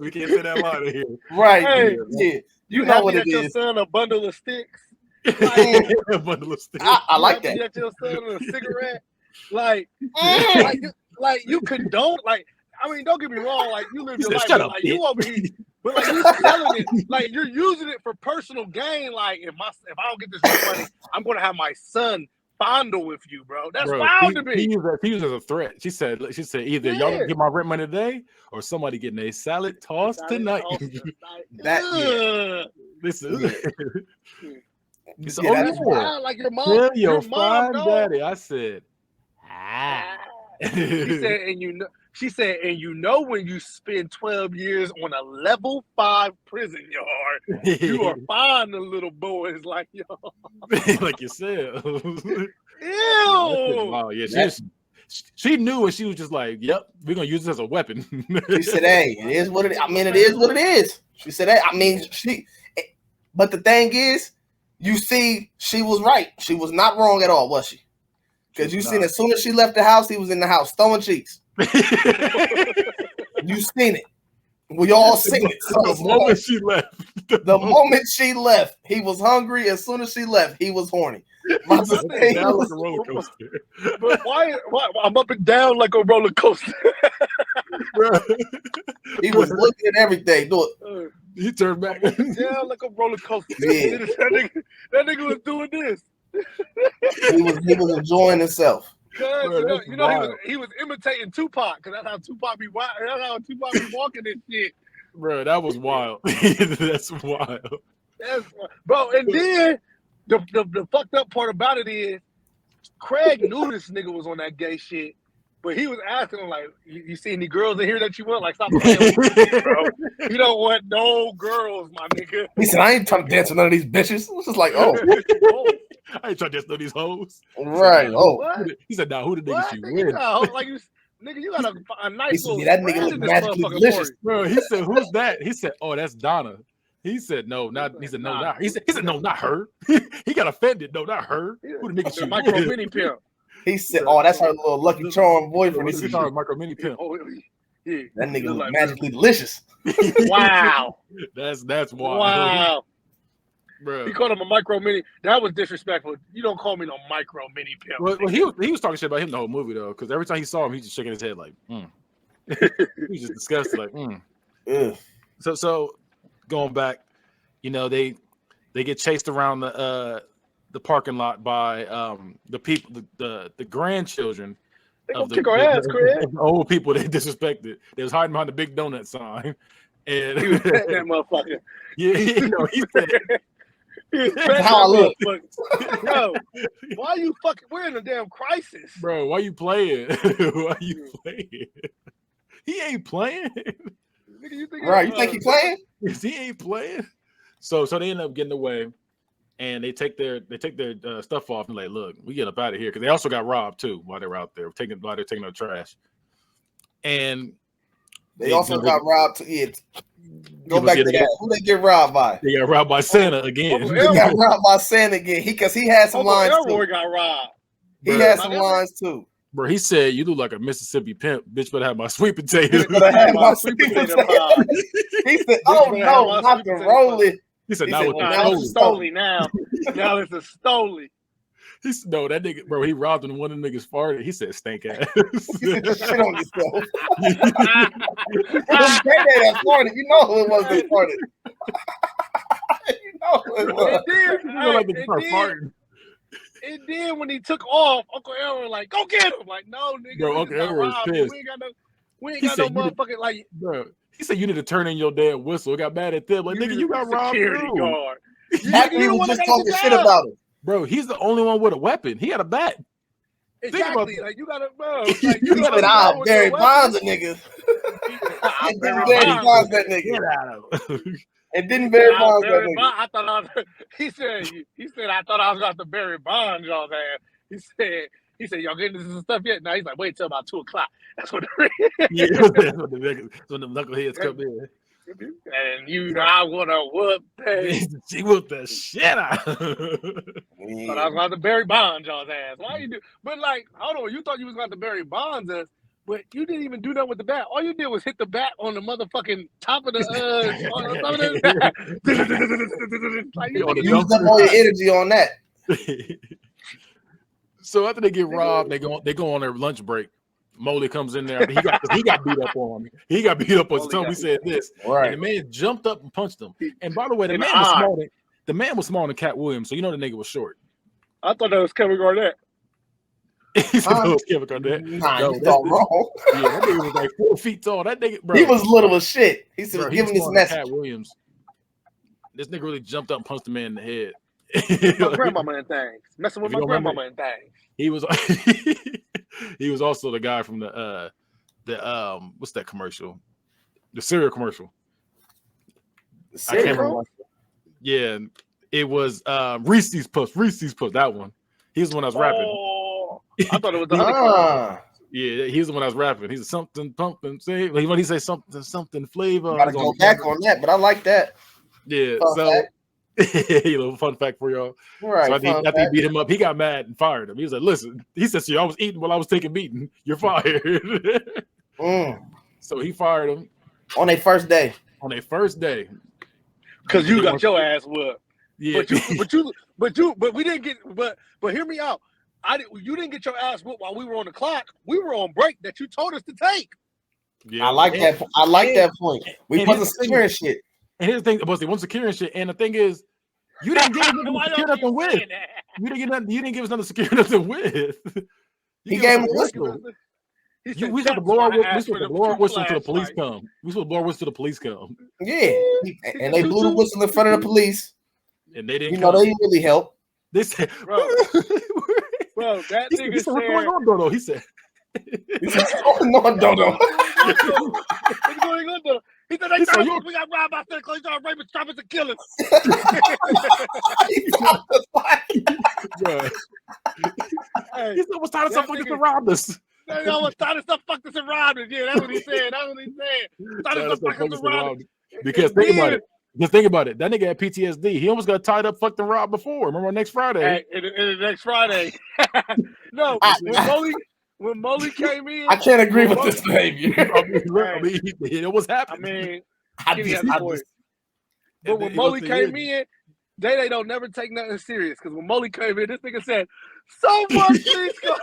We can't say that line here. Right? Hey, yeah. You know what it is? Your son a bundle of sticks. A bundle of sticks. I like that. That your son a cigarette. Like you condone. Like, I mean, don't get me wrong. Like, you live your life. Like, you over here. But like you're selling it, like you're using it for personal gain. Like if I don't get this money, I'm gonna have my son fondle with you, bro. That's wild to me. He used as a threat. She said either y'all don't get my rent money today, or somebody getting a salad tossed tonight. Listen. That's wild. Like your mom. Tell your fine daddy. I said. He said, She said, and you know when you spend 12 years on a level 5 prison yard, you are fine the little boys like y'all. Like you said. Ew. Wow, yeah, she knew, and she was just like, "Yep, we're gonna use this as a weapon." She said, "Hey, it is what it. I mean, it is what it is." She said, "Hey, I mean, But the thing is, you see, she was right. She was not wrong at all, was she? Because you seen as soon as she left the house, he was in the house throwing cheeks. You seen it. We all seen it. So the moment she left. The moment she left, he was hungry. As soon as she left, he was horny. But why I'm up and down like a roller coaster? He was looking at everything. He turned back down like a roller coaster. Yeah. That nigga was doing this. He was enjoying himself. Bro, he was imitating Tupac, because that's how Tupac be walking and shit. Bro, that was wild. That's wild. Bro, and then the fucked up part about it is Craig knew this nigga was on that gay shit, but he was asking him like, "You see any girls in here that you want? Like, stop playing with me, bro. You don't want no girls, my nigga." He said, "I ain't trying to dance with none of these bitches." It was just like, oh. I ain't trying to dance with these hoes. Right. He said, "Nah, who the niggas you with?" Nigga, you got a nice little. That nigga look magically delicious, bro. He said, "Who's that?" He said, "Oh, that's Donna." He said, "No, not." He said, "No, not." He said, "No, not her." He got offended. No, not her. Who the niggas you micro mini pimp? He said, "Oh, that's her little Lucky Charm boyfriend." He said, "Micro mini pimp." Yeah. That nigga look magically delicious. Wow. That's wild. Wow. Bro. He called him a micro mini. That was disrespectful. You don't call me no micro mini pimp. Well, he was talking shit about him the whole movie though, because every time he saw him, he just shaking his head like, He was just disgusted, like, Ugh. So going back, they get chased around the parking lot by the people, the grandchildren They of gonna kick our ass, Craig. the old people they disrespected. They was hiding behind the big donut sign, and He was petting that motherfucker. yeah, he said. That's how I look. Bro, why you fucking? We're in a damn crisis. Bro, why you playing? Why you playing? He ain't playing. Nigga, you think Right, you think he playing? He ain't playing. So they end up getting away, and they take their stuff off and like, look, we get up out of here because they also got robbed too while they were out there taking their trash, and they also got robbed too. Yeah. Go back to that. Who they get robbed by? They got robbed by Santa again. They got robbed by Santa again. Because he had some lines Elroy too. got robbed. He had some lines too. Bro, he said, "You look like a Mississippi pimp, bitch. Better have my sweet potato." He said, "Oh no, not the rolling." He said, "Now it's a Stoli now. Now it's a Stoli." He said, "No, that nigga, bro. He robbed him. One of the niggas farted. He said, stank ass. Shit on yourself." It was that farted. You know who it was that farted. You know who it was. And then when he took off, Uncle Elroy like, go get him. Like, no, nigga. Bro, Uncle Elroy was pissed. We ain't got no motherfucking like. Bro, he said you need to turn in your damn whistle. Got mad at them. Like, nigga, you got robbed security too. guard. After he was just talking shit about him. Bro, he's the only one with a weapon. He had a bat. Exactly. Like, you gotta, bro. Like, you gotta I'll Barry Bonds a nigga. Barry Bonds that nigga. Get out of him. And didn't Barry Bonds that nigga. I thought I was, he said I thought I was about to Barry Bonds y'all ass. He said y'all getting this stuff yet? Now he's like, wait till about 2:00. That's what that's when the knuckleheads come in. And I wanna whoop that. She whooped the shit out. But I was about to Barry Bonds y'all's ass. Why you do? But like, hold on, you thought you was about to Barry Bonds us, but you didn't even do that with the bat. All you did was hit the bat on the motherfucking top of the like, you used up all your energy on that. So after they get robbed, they go on their lunch break. Molly comes in there. He got beat up on. He got beat up on. So we said this. Right. And the man jumped up and punched him. And by the way, the man was smaller than Cat Williams, so you know the nigga was short. I thought that was Kevin Garnett. He said it was Kevin Garnett. Nah, you thought wrong. Yeah, that nigga was like 4 feet tall. That nigga, bro. He was little as shit. He said, giving his message. Cat Williams. This nigga really jumped up and punched the man in the head. My grandmama and things. Messing with my grandmama and things. He was he was also the guy from the what's that commercial? The cereal commercial. The cereal? Yeah, it was Reese's Puffs. That one. He's the one I was rapping. I thought it was the other Yeah, he's the one I was rapping. He's a something pumping. Say when he say something flavor. Gotta go back on that, but I like that. Yeah, so fun fact for y'all. Right. So after he beat him up, he got mad and fired him. He was like, "Listen," he said, "So I was eating while I was taking beating. You're fired." So he fired him on their first day. Because you got your ass whooped. Yeah. But we didn't get. But hear me out. You didn't get your ass whooped while we were on the clock. We were on break that you told us to take. Yeah. I like that. I like that point. We wasn't securing shit. And here's the thing, was they wasn't securing shit. And the thing is, you didn't give us secure nothing with. You didn't give us nothing secure nothing with. He gave him a whistle. We supposed to blow our whistle till the police come. We supposed to blow our whistle till the police come. Yeah, and they blew the whistle in front of the police. And they didn't. They didn't really help. They said, bro, that nigga said, "What's going on, Dodo?" He said, "What's going on, Dodo?" What's going on, Dodo? He said, "We got robbed by Santa Claus. Y'all raping, trapping, and killing." He said, "What's time to stop fucking robbed us?" I was tired of stuff fucked us and robbed us. Yeah, that's what he said. Tired of stuff fucked us and robbed us. Because think about it. That nigga had PTSD. He almost got tied up, fucked and robbed before. Remember next Friday? Hey, next Friday. No, when Molly came in, I can't agree with this behavior. I mean, it was happening. But when Molly came in, they don't never take nothing serious. Because when Molly came in, this nigga said, "So much please go."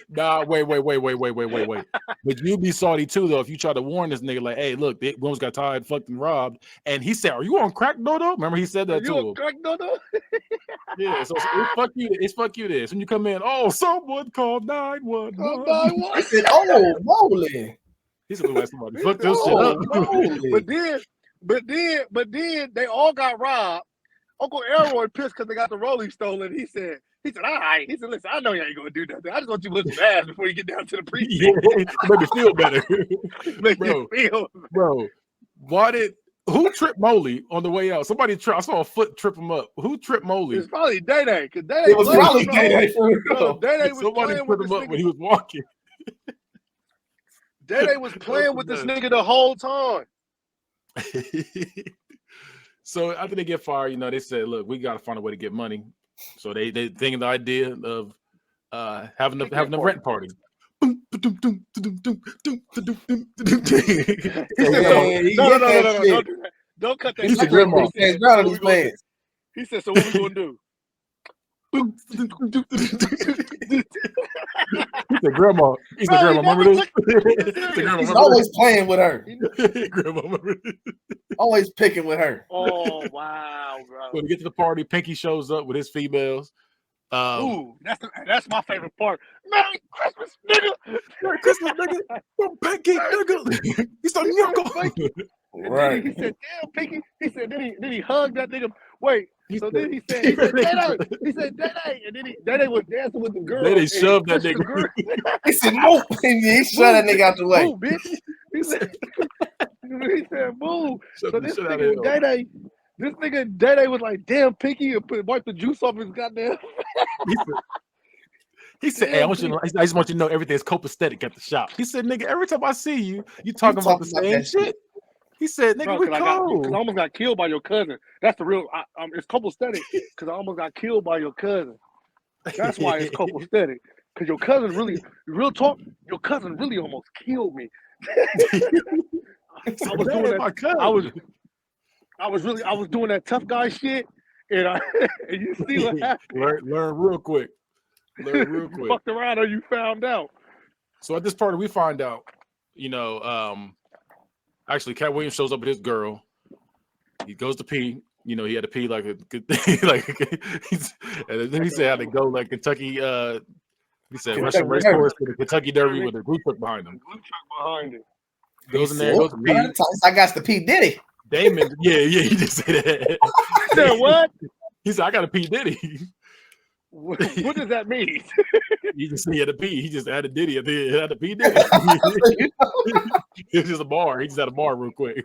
Nah, wait. But you be salty too, though, if you try to warn this nigga, like, hey, look, they almost got tired, fucked, and robbed. And he said, are you on crack, Dodo? Remember, he said that you to him. crack, Dodo? Yeah, so it's fuck you. It's fuck you this. When you come in, oh, someone called 911. I said, oh, moly. He said, like somebody fucked this shit up. But then they all got robbed. Uncle Elroy pissed because they got the rolling stolen. He said, all right. He said, listen, I know you ain't gonna do nothing. I just want you to look bad before you get down to the precinct. Yeah, make me feel better. Make you feel. Bro, who tripped Molly on the way out? Somebody I saw a foot trip him up. Who tripped Molly? It's probably Day-Day. It was probably Day-Day. Day-Day was Somebody playing put with him this up when nigga. he was walking. Day-Day was playing with this nigga the whole time. So after they get fired, you know, they said, look, we got to find a way to get money. So they thinking the idea of having a rent party. No. Don't cut that. He said, grandma. He said, so what we gonna do? He said, grandma. He said, grandma, remember this? He's always playing with her. Grandma, remember this? Always picking with her. Oh, wow, bro. So to get to the party, Pinky shows up with his females. Ooh, that's my favorite part. Merry Christmas, nigga. Merry Christmas, nigga. Pinky, nigga. He's a nigga. Right. He said, damn, Pinky. He said, then he hugged that nigga. Wait. Then he said, Day-Day. He said, Day-Day. And then Day-Day was dancing with the girl. They shoved that nigga. He said, move. He shoved that nigga out the way. Move, bitch. He said, move. So this nigga Day-Day, Day-Day was like, damn, Pinky, and wiped the juice off his goddamn. He said, hey, I just want you to know everything's copacetic at the shop. He said, nigga, every time I see you, you talking about the same shit. He said, nigga, we cold. Because I almost got killed by your cousin. That's the real, it's copacetic because I almost got killed by your cousin. That's why it's copacetic. Because your cousin really, real talk, your cousin really almost killed me. I was doing that tough guy shit, and you see what happened. Learn real quick. You fucked around or you found out. So at this party, we find out, you know, actually, Cat Williams shows up with his girl. He goes to pee. You know, he had to pee like a good thing. And then he said how to go like Kentucky. He said Russian race course with a Kentucky Derby with a glue truck behind him. Goes in there, goes to pee. I got to P Diddy. Damon, yeah, he just said that. He said what? He said, I got to P Diddy. What does that mean? He just said he had to pee. He just added Diddy at the end. Had to pee Diddy. It was just a bar. He just had a bar real quick.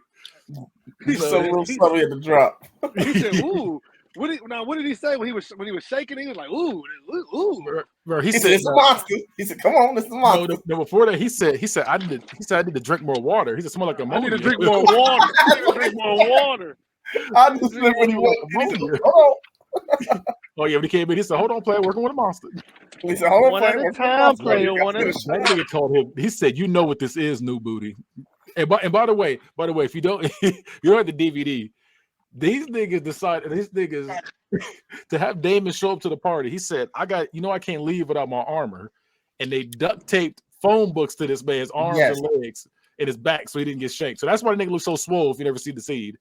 He's so real slow at the drop. He said, "Ooh." What did he say when he was shaking? He was like, "Ooh." Bro, he said, "It's a monster." He said, "Come on, it's a monster." No, before that, he said, I need to drink more water. He said, "Smell like ammonia." I need to drink more water. I just live when he went. Hold on. Oh yeah, when he came in, he said, "Hold on, player, working with a monster." He said, "Hold on, one at a time, player." That nigga told him. He said, "You know what this is, new booty." And by the way, if you don't, you don't have the DVD. These niggas decided. To have Damon show up to the party. He said, "I can't leave without my armor," and they duct taped phone books to this man's arms and legs and his back so he didn't get shanked. So that's why the nigga looks so swole if you never see the seed.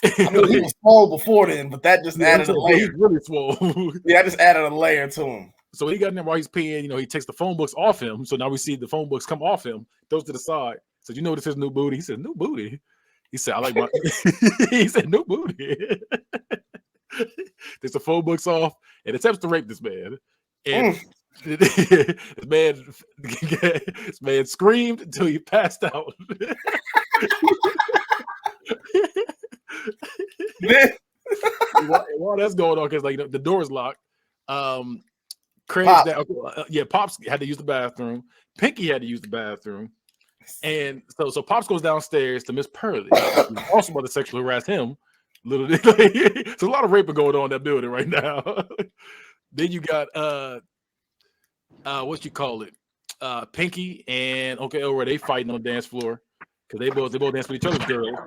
I mean, he was swole before then, but that just added a layer. He's really swole. Yeah, I just added a layer to him. So he got in there while he's peeing. You know, he takes the phone books off him. So now we see the phone books come off him. Throws to the side. So you know this is new booty. He said, "New booty." He said, "I like my." He said, "New booty." Takes the phone books off and attempts to rape this man. And this man screamed until he passed out. While that's going on, because the door's locked. Pops had to use the bathroom. Pinky had to use the bathroom, and so Pops goes downstairs to Miss Pearly, who's also about to sexually harass him. There's a lot of raping going on in that building right now. Then you got Pinky and Uncle Elroy. They fighting on the dance floor because they both dance with each other's girls.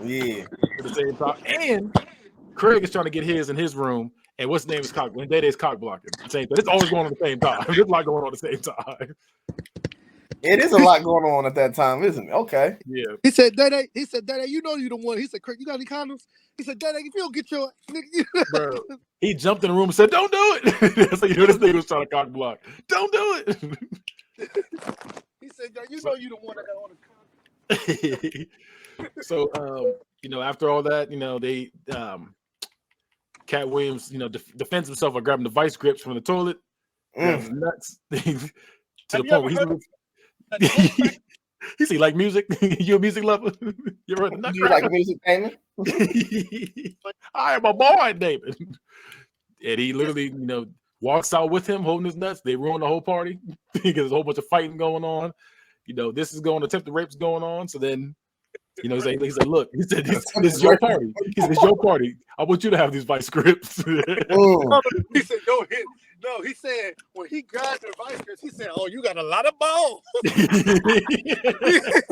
Yeah, at the same time. And Craig is trying to get his in his room, And what's the name is cock? When Day-Day's cock blocking. Same thing. It's always going on at the same time. There's a lot going on at the same time. It is a lot going on at that time, isn't it? Okay. Yeah. He said, Day-Day, you know you the one. He said, Craig, you got any condoms? He said, Day-Day, if you don't get your nigga. Bro, he jumped in the room and said, "Don't do it." So this nigga was trying to cock block. Don't do it. He said, you know you the one that got on the condom. So after all that, they Cat Williams, defends himself by grabbing the vice grips from the toilet. Grabs his nuts to the point where he said, "Like music? You a music lover? You ever heard the nut You like music, Damon? I am a boy, David." And he literally, walks out with him holding his nuts. They ruin the whole party because there's a whole bunch of fighting going on. This is going, attempted rape's going on. So then, he said, "Look," he said, this is your party. He said, "It's your party. I want you to have these vice grips." He said, no, he said, when he grabbed the vice grips, he said, "Oh, you got a lot of balls." He said,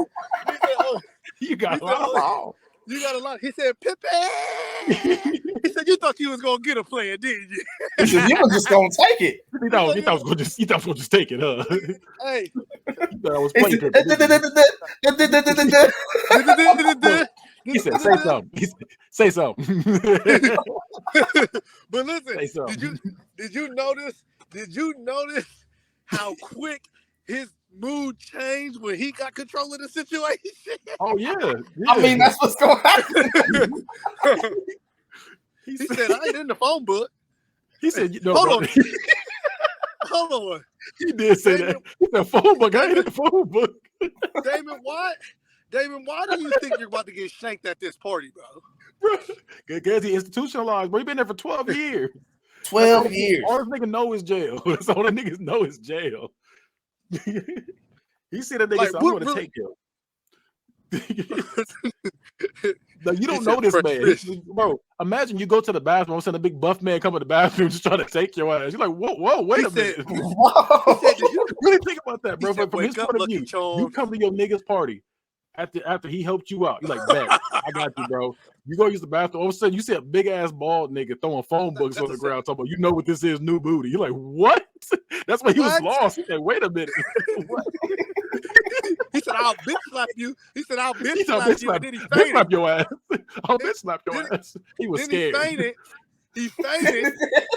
"Oh, you got a lot of balls. You got a lot." He said, "Pippin." He said, "You thought you was gonna get a player, didn't you?" He said, "You were just gonna take it." You thought I was gonna just take it, huh? Hey, I was playing. He said, "Say something." He said, "Say something." But listen, Say something. did you notice how quick his mood changed when he got control of the situation? Oh yeah. I mean, that's what's going to happen. He said, "I ain't in the phone book." He said, Hold on. He did say that. He said, "Phone book. I ain't in the phone book." Damon, why do you think you're about to get shanked at this party, bro? Because he institutionalized, bro. He been there for 12 years. 12 years. All this nigga know is jail. That's all the niggas know is jail. He said that nigga said, "I'm going to take him." Like, you don't know this man. Bro, imagine you go to the bathroom, and a big buff man come in the bathroom just trying to take your ass. You're like, whoa, wait a minute. Did you really think about that, bro? But from his point of view, you come to your nigga's party after he helped you out. You're like, "Bet, I got you, bro." You go use the bathroom. All of a sudden, you see a big ass bald nigga throwing phone books on the ground, talking about, "You know what this is, new booty." You're like, "What?" That's why he was lost. He said, "Wait a minute." He said, "I'll bitch slap you." He said, "I'll bitch slap you." And then he Bitch fainted. slap your ass. I'll bitch slap your ass. He was scared. He fainted.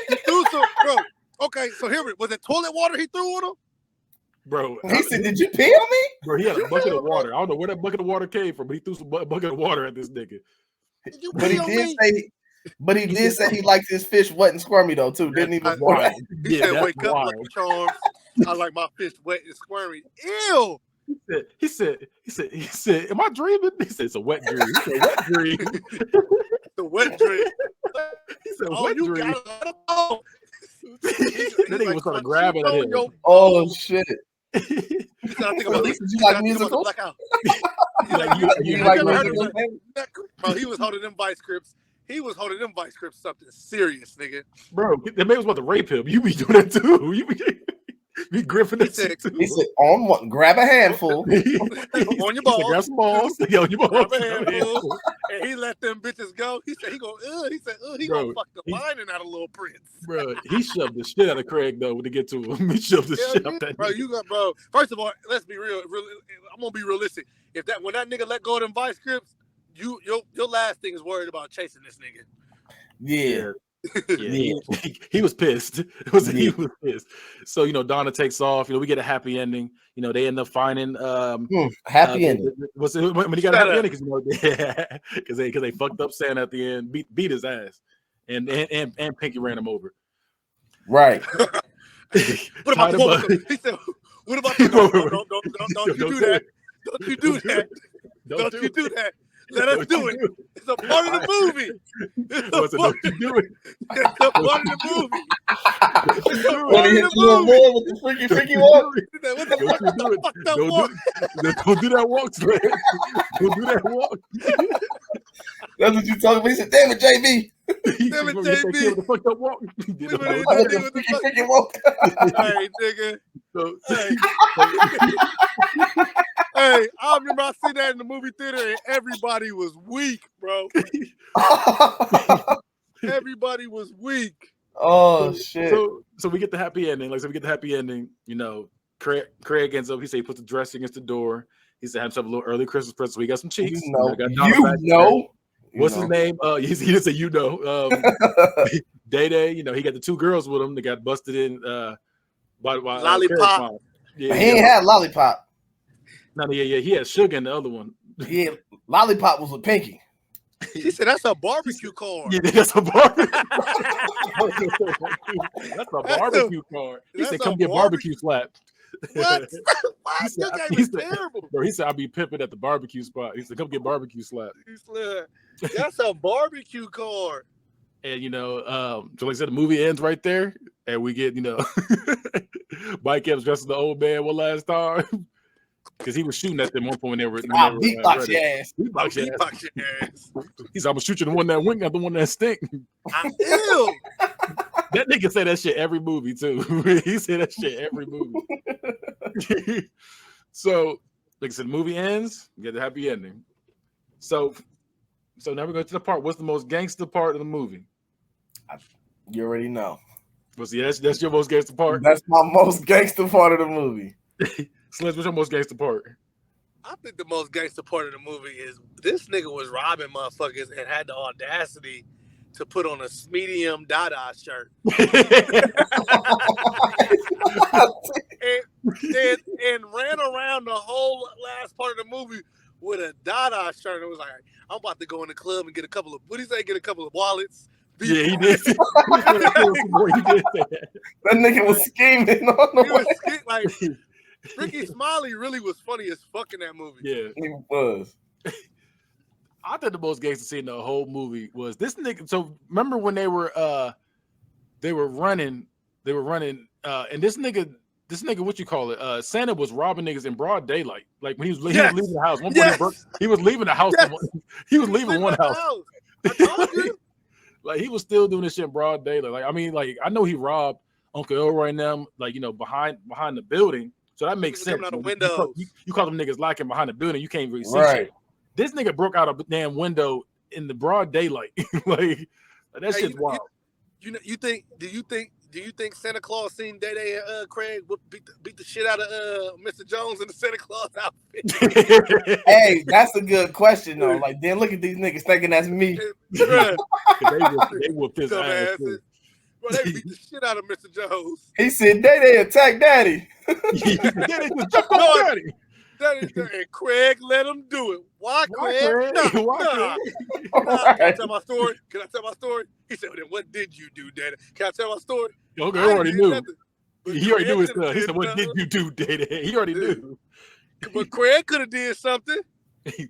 He threw some, bro. Okay, so here was it toilet water he threw on him? Bro, he said, "Did you pee on me?" Bro, he had a bucket of water. I don't know where that bucket of water came from, but he threw some bucket of water at this nigga. But he did say he liked his fish wet and squirmy though too, didn't he? He said, "Wake up, Lucky Charms. I like my fish wet and squirmy." Ew. He said, "Am I dreaming?" He said, "It's a wet dream." He said, "Wet dream." The wet dream. He said, "Oh, "Wet you dream." got a lot of balls. Then he was trying to grab it at him. Oh shit. He said, "I think about you like musicals? You like musicals? Bro, he was holding them vice grips. Something serious, nigga. Bro, that man was about to rape him. You be doing that too. You be gripping it too. He said, "On one, grab a handful." On your balls. Grab some balls. On your balls. Grab a handful. And he let them bitches go. He said, he gonna fuck the lining out of Little Prince. Bro, he shoved the shit out of Craig though to get to him. He shoved the shit out that nigga. Bro, first of all, let's be real. I'm gonna be realistic. When that nigga let go of them vice grips, your last thing is worried about chasing this nigga. Yeah. He was pissed. He was pissed. So Donna takes off. We get a happy ending. They end up finding happy ending. When he got a happy ending because they fucked up Santa at the end, beat his ass, and Pinky ran him over. Right. What about the woman? He said, "What about the woman? Don't you do that? Don't you do that? Don't you do that? Let us do it. It's a part of the movie. It's a part of the movie. When he hits you on board with the freaky walk. What the fuck up walk? Don't do that walk, Trey. Don't do that walk. That's what you talking about. He said, "Damn it, JB. Damn it, JB. The fucked up walk. Freaky walk." Hey, nigga. Hey, I remember I seen that in the movie theater and everybody was weak, bro. Everybody was weak. Oh shit. So we get the happy ending. Like, so we get the happy ending. You know, Craig ends up. He said he put the dress against the door. He said have himself a little early Christmas present. So he got some cheeks. What's his name? He didn't say Day Day. You know, he got the two girls with him. They got busted in by Lollipop. He ain't had Lollipop. No, yeah. He had Sugar in the other one. Yeah, Lollipop was with Pinky. She said that's a barbecue card. Yeah, that's a barbecue. That's a barbecue card. He said, "Come get barbecue slapped." What? He said, terrible. Bro, he said, "I'll be pimping at the barbecue spot." He said, "Come get barbecue slapped." He said, that's a barbecue card. And so like I said, the movie ends right there, and we get Mike Epps dressed as the old man one last time. Because he was shooting at them one point when they were beatbox your ass. Beatbox your ass. He said, "I'm gonna shoot you the one that wink, not the one that stink." Ew. That nigga say that shit every movie too. He said that shit every movie. So, like I said, the movie ends. We get the happy ending. So now we go to the part. What's the most gangster part of the movie? You already know. Well, see, that's your most gangster part. That's my most gangster part of the movie. Sledge, what's your most gangster part? I think the most gangster part of the movie is this nigga was robbing motherfuckers and had the audacity to put on a medium Dada shirt. and ran around the whole last part of the movie with a Dada shirt. It was like, I'm about to go in the club and get a couple of wallets. Yeah, he did. He did that nigga was scheming on the way. Like, Ricky Smiley really was funny as fuck in that movie. Yeah, he was. I think the most gangster scene in the whole movie was this nigga. So remember when they were running, and this nigga, what you call it? Santa was robbing niggas in broad daylight. Like when he was leaving the house. One point he was leaving the house. He was leaving one house. I told you. Like he was still doing this shit in broad daylight. Like I mean, like I know he robbed Uncle Elroy and them, like behind the building. So that makes sense. Out of windows. You call them niggas locking behind the building. You can't really see shit. This nigga broke out a damn window in the broad daylight. like that shit's wild. Do you think Santa Claus seen Day Day and Craig beat the shit out of Mr. Jones in the Santa Claus outfit? Hey, that's a good question though. Like, then look at these niggas thinking that's me. They whooped his ass. Bro, they beat the shit out of Mr. Jones. He said, Day attack Daddy. Daddy just jumped on Daddy. And Craig let him do it. Why, Craig? Nah. Can I tell my story? He said, well, then what did you do, Daddy? Can I tell my story? Okay, I already knew. He already knew his stuff. He said, what did you do, Daddy? He already knew. But Craig could have did something.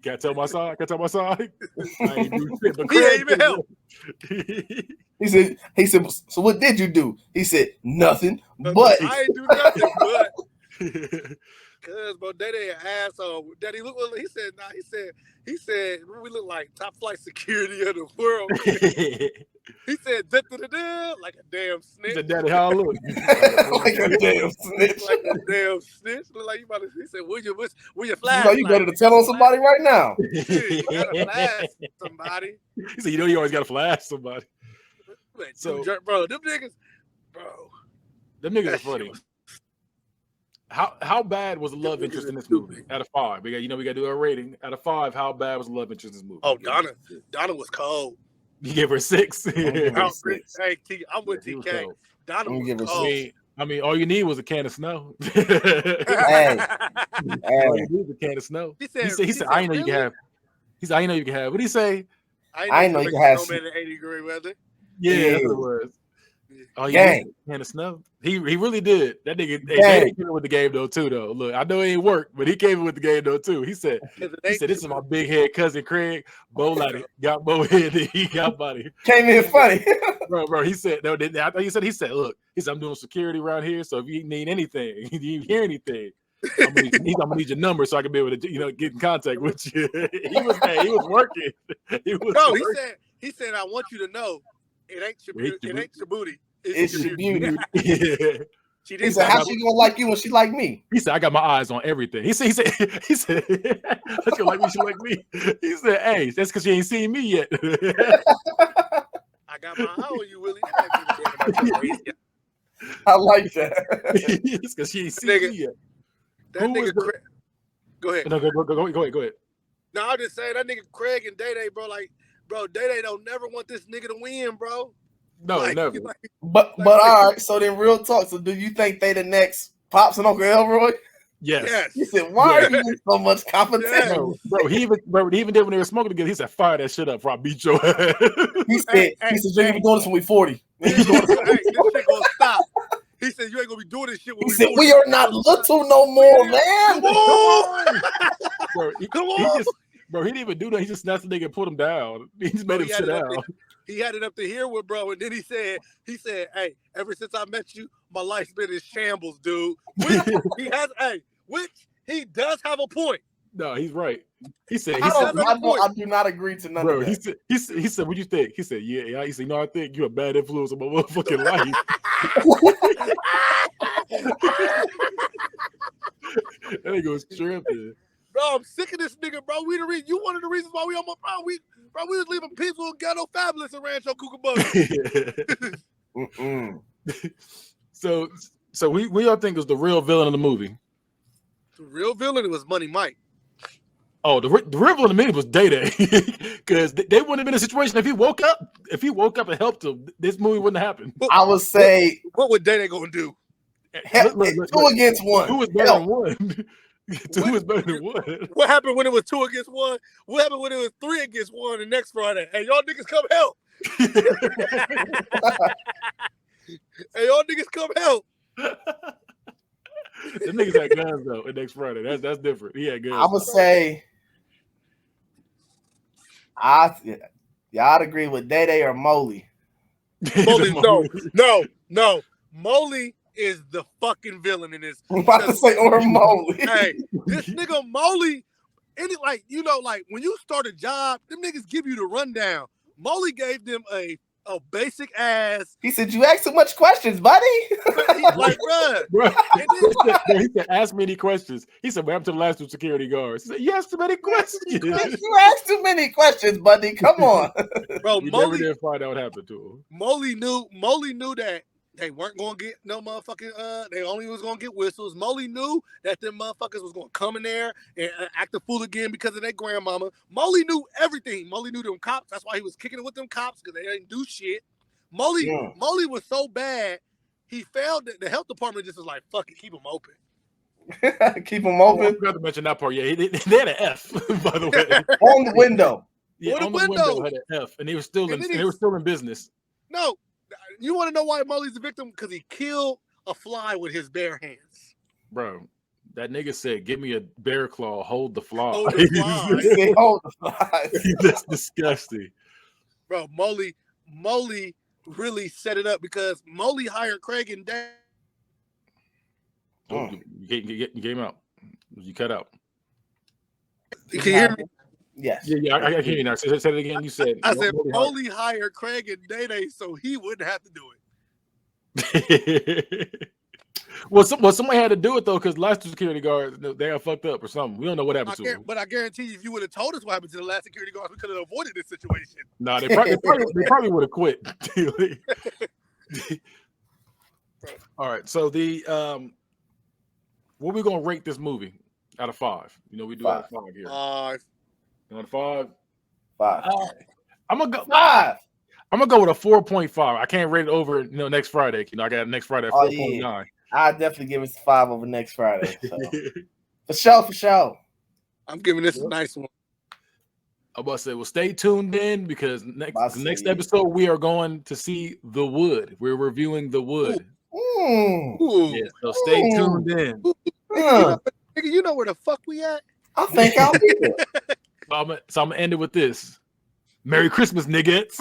Can I tell my side? I ain't do shit, but he ain't even help. He said, so what did you do? He said, nothing, but. I ain't do nothing, but. Cause bro, Daddy an asshole. Daddy look. He said, nah. He said, we look like top flight security of the world. He said, like a damn snitch. He said, Daddy, how I look? Like a damn snitch. Like a damn snitch. Look like you about to. He said, where your flash? You better to tell on somebody right now. You gotta flash somebody. He said, you always gotta flash somebody. So, bro, them niggas are funny. How bad was the love interest in this movie? Out of 5, we got to do a rating. Out of 5, how bad was the love interest in this movie? Oh, Donna was cold. You gave her 6. Hey, I'm with TK. Donna was cold. I mean, all you need was a can of snow. Hey. All you need was a can of snow. He said, I know you can have. He said, I know you can have. What did he say? I know you can have. Snowman in 80-degree weather. Yeah, that's what it was. Oh, yeah, can of snow. He really did. That nigga came in with the game though too. Though look, I know it ain't worked, but he came in with the game though too. He said, "This is my big head cousin Craig. Got Bo head, and he got body. Came in funny, bro. He said, no, I thought he said, look, he said, I'm doing security around here, so if you need anything, if you hear anything, I'm gonna need your number so I can be able to, get in contact with you." He was working. He said, I want you to know, it ain't your booty. It's your beauty. Yeah. He said, "How she gonna like you when she like me?" He said, "I got my eyes on everything." He said, "How she like me? She like me." He said, "Hey, that's because she ain't seen me yet." I got my eye on you, Willie. You I like that. It's because she ain't seen you yet. That nigga Craig. Go ahead. No, go ahead. No, I'm just saying that nigga Craig and Day, bro. Like, bro, Day don't never want this nigga to win, bro. No, like, never. But all right. So then, real talk. So do you think they the next Pops and Uncle Elroy? Yes. He said, "Why are you in so much competition?" Bro, he even did when they were smoking together. He said, "Fire that shit up, before I beat your ass." He said, "You ain't doing this when we 40." This shit gonna stop. He said, "You ain't gonna be doing this shit when he said, we are not little no more, man." Come on, Come on. He didn't even do that. He just snatched the nigga and put him down. He just made him sit down. He had it up to here with bro, and then he said, "Hey, ever since I met you, my life's been in shambles, dude." Which he does have a point. No, he's right. He said, I do not agree to none of that. He said, "What you think?" He said, "Yeah." He said, "No, I think you're a bad influence on my motherfucking life." That nigga was tripping. Bro, I'm sick of this nigga, bro. You one of the reasons why we on my we was leaving peaceful ghetto fabulous in Rancho Cucamonga. So we all think is the real villain of the movie. The real villain was Money Mike. Oh, the real villain of the movie was Day, because they wouldn't have been in a situation if he woke up and helped him. This movie wouldn't happen. I would say, what would Day gonna do? 2 against 1. Who was better than 1? 2 is better than 1. What happened when it was 2 against 1? What happened when it was 3 against 1 the next Friday? Hey, y'all niggas come help. Hey, y'all niggas come help. The niggas had guns though. Next Friday, that's different. He had guns. I would say, y'all agree with Day or Molly? Molly, no. Molly is the fucking villain in this. I'm about to say or Molly. Hey, this nigga Molly, when you start a job, them niggas give you the rundown. Molly gave them a basic ass. He said, "You ask too much questions, buddy." Like, bro. He said, "Ask me any questions." He said, "What happened to the last 2 security guards?" He said, "You asked too many questions." You asked too many questions, buddy. Come on, bro. We never did find out what happened to him. Molly knew that they weren't gonna get no motherfucking. They only was gonna get whistles. Molly knew that them motherfuckers was gonna come in there and act a fool again because of their grandmama. Molly knew everything. Molly knew them cops. That's why he was kicking it with them cops, because they didn't do shit. Molly was so bad, he failed. The health department just was like, "Fuck it, keep them open." Keep them open. I forgot to mention that part. Yeah, they had an F, by the way, on the window. Yeah, on the window had an F, and they were still in business. No. You want to know why Molly's a victim? Because he killed a fly with his bare hands. Bro, that nigga said, "Give me a bear claw, hold the fly." Hold the fly. Hold the fly. That's disgusting. Bro, Molly really set it up, because Molly hired Craig and Dan. You came out. You cut out. You can hear me? Yes. Yeah, I hear you now. Say it again. You said. I said Molly hired Craig and Day so he wouldn't have to do it. Well, somebody had to do it though, because last 2 security guards, they got fucked up or something. We don't know what happened to them. But I guarantee you, if you would have told us what happened to the last security guards, we could have avoided this situation. Nah, they probably would have quit. All right, so what we gonna rate this movie out of 5? You know, we do out of 5 here. 5. Out of 5. 5. I'm gonna go 5. I'm gonna go with a 4.5. I can't rate it over, next Friday. I got next Friday at 4.9. Yeah. I'll definitely give it 5 over next Friday. So. For sure. I'm giving this a nice one. I'm about to say, well, stay tuned in, because next episode we are going to see The Wood. We're reviewing The Wood. Ooh. Yeah, so stay tuned in. Nigga, you know where the fuck we at? I think I'll be there. So I'm gonna end it with this. Merry Christmas, niggas.